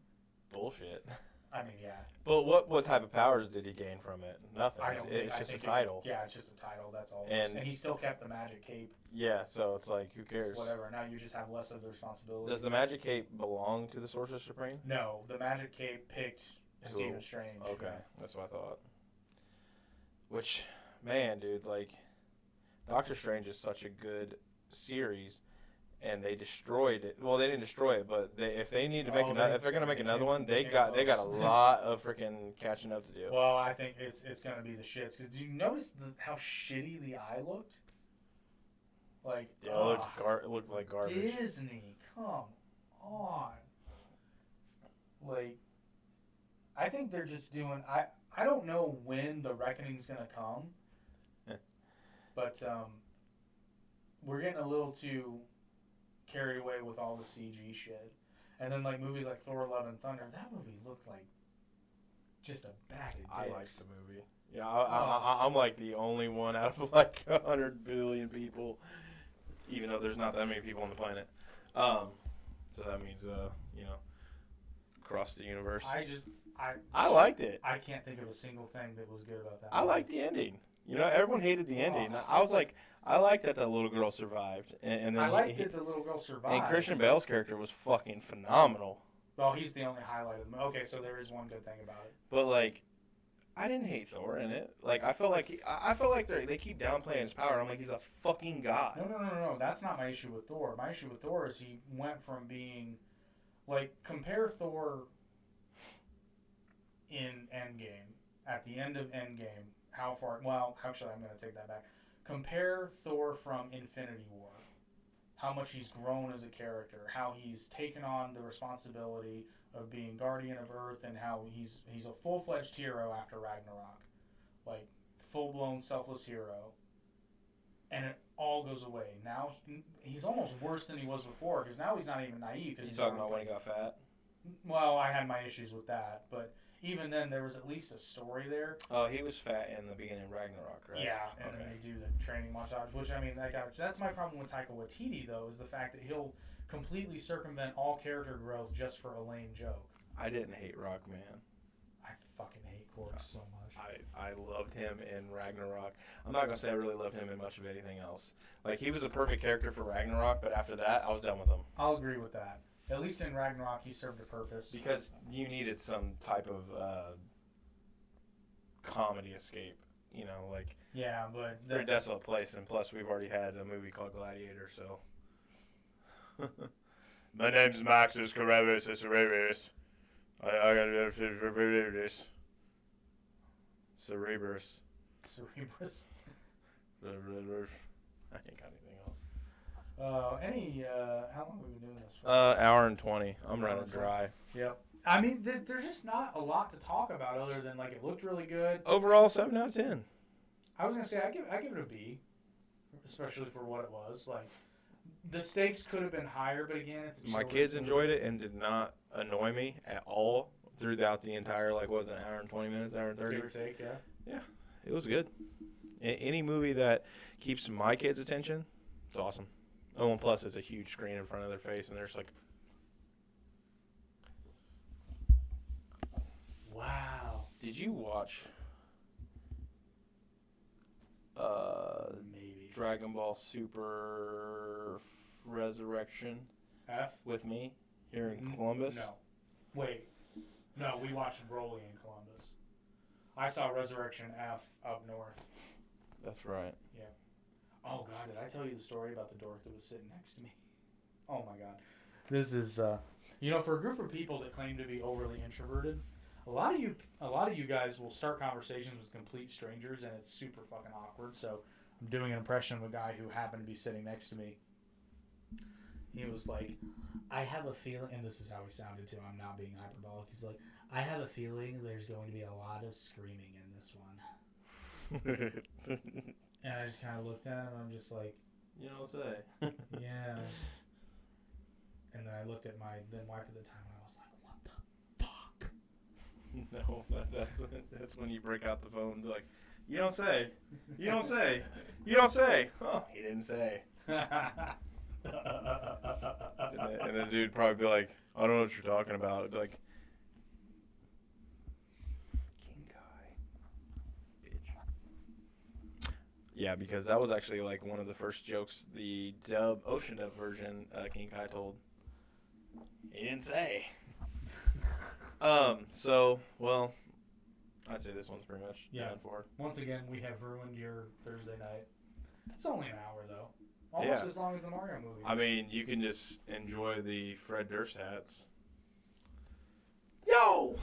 bullshit. I mean, yeah. But what type of powers did he gain from it? Nothing. I don't think, It's I just a think title. yeah, it's just a title. That's all. And he still kept the magic cape. Yeah, so it's like, who cares? Whatever. Now you just have less of the responsibility. Does the magic cape belong to the Sorcerer Supreme? No, the magic cape picked Stephen Strange. Okay, that's what I thought. Which, man, dude, like, Doctor Strange is such a good series, and they destroyed it. Well, they didn't destroy it, but if they need to make if they're gonna make another one, they got a lot of freaking catching up to do. Well, I think it's gonna be the shits. Did you notice how shitty the eye looked? Like, Yeah, it looked like garbage. Disney, come on. Like, I think they're just doing. I don't know when the reckoning's gonna come, but we're getting a little too carried away with all the CG shit. And then like movies like Thor: Love and Thunder, that movie looked like just a bag of dicks. I liked the movie. Yeah, I'm like the only one out of like 100 billion people, even though there's not that many people on the planet. So that means across the universe. I liked it. I can't think of a single thing that was good about that. I liked the ending. You know, everyone hated the ending. I was like, I liked that the little girl survived, and then I liked that the little girl survived. And Christian Bale's character was fucking phenomenal. Well, he's the only highlight of the movie. Okay, so there is one good thing about it. But like, I didn't hate Thor in it. Like, I feel like they keep downplaying his power. I'm like, he's a fucking god. No. That's not my issue with Thor. My issue with Thor is he went from being, like, compare Thor in Endgame, at the end of Endgame, how far, well, actually, I'm going to take that back. Compare Thor from Infinity War. How much he's grown as a character, how he's taken on the responsibility of being Guardian of Earth, and how he's a full-fledged hero after Ragnarok. Like, full-blown selfless hero. And it all goes away. Now, he's almost worse than he was before, because now he's not even naive. You talking about when he got fat? Well, I had my issues with that, but even then there was at least a story there. Oh, he was fat in the beginning of Ragnarok, right? Yeah, and then they do the training montage, which I mean, that's my problem with Taika Waititi though, is the fact that he'll completely circumvent all character growth just for a lame joke. I didn't hate Rockman. I fucking hate Korg so much. I loved him in Ragnarok. I'm not gonna say I really loved him in much of anything else. Like, he was a perfect character for Ragnarok, but after that, I was done with him. I'll agree with that. At least in Ragnarok, he served a purpose. Because you needed some type of comedy escape, you know, like. Yeah, but Very desolate place, and plus we've already had a movie called Gladiator, so. My name's Maxus Carreras Cerebus. I got Cerebus. Cerebus. Cerebrus. I ain't got anything else. How long have we been doing this for? Hour and 20. I'm running dry. Yep. I mean, there's just not a lot to talk about other than, like, it looked really good. Overall, 7 out of 10. I was gonna say I give it a B, especially for what it was. Like, the stakes could have been higher, but again, it's a My children's kids movie. enjoyed it and did not annoy me at all throughout the entire, like, what was it, an hour and 20 minutes, hour and 30? Give or take, yeah. Yeah, it was good. Any movie that keeps my kids' attention, it's awesome. Oh, and plus it's a huge screen in front of their face, and they're just like, Wow. did you watch Maybe. Dragon Ball Super Resurrection F? with me here in Columbus? No. Wait. No, we watched Broly in Columbus. I saw Resurrection F up north. That's right. Yeah. Oh, God, did I tell you the story about the dork that was sitting next to me? Oh, my God. This is, for a group of people that claim to be overly introverted, a lot of you guys will start conversations with complete strangers, and it's super fucking awkward. So I'm doing an impression of a guy who happened to be sitting next to me. He was like, I have a feeling, and this is how he sounded too, I'm not being hyperbolic. He's like, I have a feeling there's going to be a lot of screaming in this one. And I just kind of looked at him, and I'm just like, You don't say. yeah. And then I looked at my then wife at the time, and I was like, what the fuck? No, that's when you break out the phone and be like, you don't say. You don't say. You don't say. Oh, he didn't say. And the dude probably be like, I don't know what you're talking about. It'd be like, King Kai. Bitch. Yeah, because that was actually like one of the first jokes the Ocean Dub version King Kai told. He didn't say. So, well, I'd say this one's pretty much done for. Once again, we have ruined your Thursday night. It's only an hour, though. Almost as long as the Mario movie. I mean, you can just enjoy the Fred Durst hats. Yo!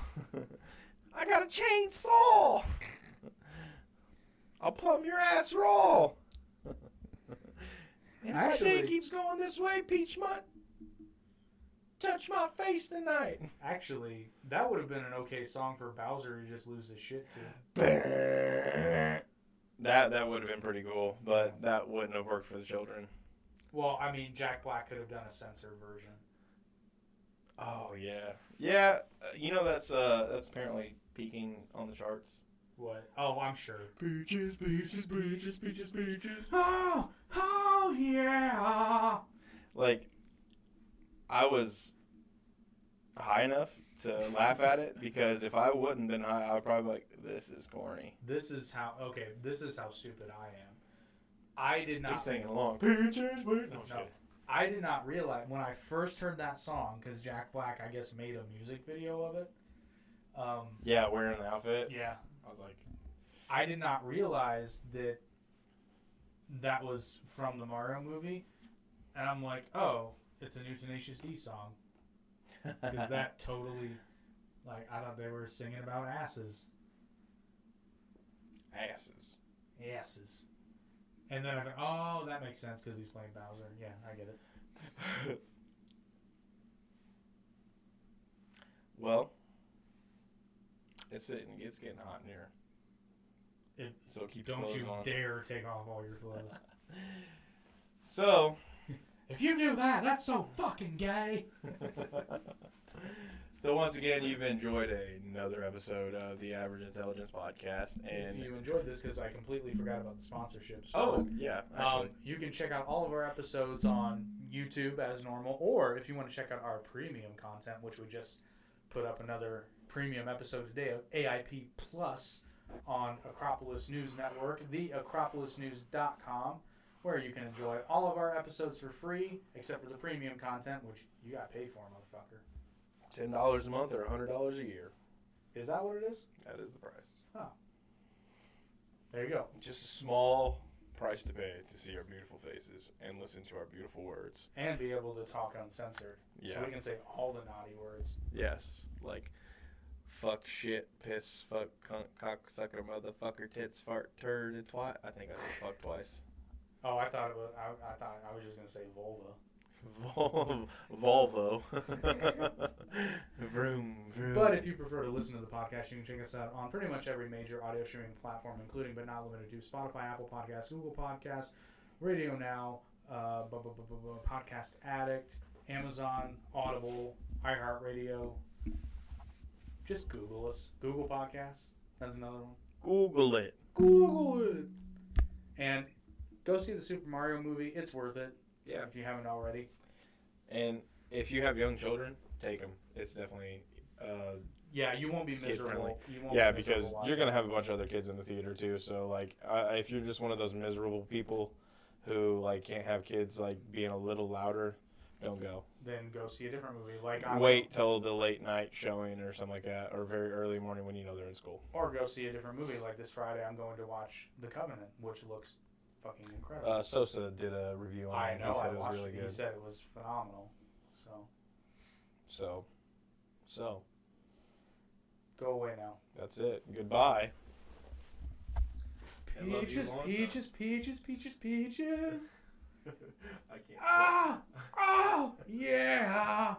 I got a chainsaw! I'll plumb your ass raw! And my day keeps going this way, Peach Mutt. Touch my face tonight. Actually, that would have been an okay song for Bowser to just lose his shit to. That would have been pretty cool, but that wouldn't have worked for the children. Well, I mean, Jack Black could have done a censored version. Oh yeah, yeah. That's apparently peaking on the charts. What? Oh, I'm sure. Peaches, peaches, peaches, peaches, peaches. Oh yeah. Like, I was high enough to laugh at it, because if I wouldn't been high, I would probably be like, this is corny. This is how stupid I am. I did not. He's singing along. Peaches, peaches. No, I did not realize when I first heard that song, because Jack Black, I guess, made a music video of it. Yeah, wearing the outfit. Yeah. I was like, I did not realize that was from the Mario movie, and I'm like, oh, it's a new Tenacious D song. Because that totally, like, I thought they were singing about asses. Asses. And then I go, oh, that makes sense because he's playing Bowser. Yeah, I get it. Well, it's getting hot in here. So keep your Don't clothes you on. dare take off all your clothes. So, if you do that, that's so fucking gay. So once again, you've enjoyed another episode of the Average Intelligence Podcast, and If you enjoyed this, because I completely forgot about the sponsorships. oh yeah, actually, You can check out all of our episodes on YouTube as normal, or if you want to check out our premium content, which we just put up another premium episode today of AIP Plus on Acropolis News Network, theacropolisnews.com, where you can enjoy all of our episodes for free, except for the premium content, which you got paid for, motherfucker. $10 a month or $100 a year. Is that what it is? That is the price. Oh. There you go. Just a small price to pay to see our beautiful faces and listen to our beautiful words. And be able to talk uncensored. Yeah. So we can say all the naughty words. Yes, like fuck, shit, piss, fuck, cunt, cocksucker, motherfucker, tits, fart, turd, and twat. I think I said fuck twice. Oh, I thought I was just gonna say vulva. Volvo. Vroom, vroom. But if you prefer to listen to the podcast, you can check us out on pretty much every major audio streaming platform, including but not limited to Spotify, Apple Podcasts, Google Podcasts, Radio Now, Podcast Addict, Amazon, Audible, iHeartRadio. Just Google us. Google Podcasts. That's another one. Google it. Google it. And go see the Super Mario movie. It's worth it. Yeah. If you haven't already. And if you have young children, take them. It's definitely Yeah, you won't be miserable. You won't yeah, be because miserable you're gonna watching have a bunch of other kids in the theater too. So like, if you're just one of those miserable people who like can't have kids like being a little louder, don't go. Then go see a different movie. Like Wait till the late night showing or something like that, or very early morning when you know they're in school. Or go see a different movie. Like this Friday, I'm going to watch The Covenant, which looks fucking incredible. Sosa did a review on I it. know. He said I it was watched really it. good. He said it was phenomenal. So Go away now. that's it. Goodbye. I love you Peaches, long time. peaches, peaches, peaches, peaches. I can't. Ah! Oh! Yeah!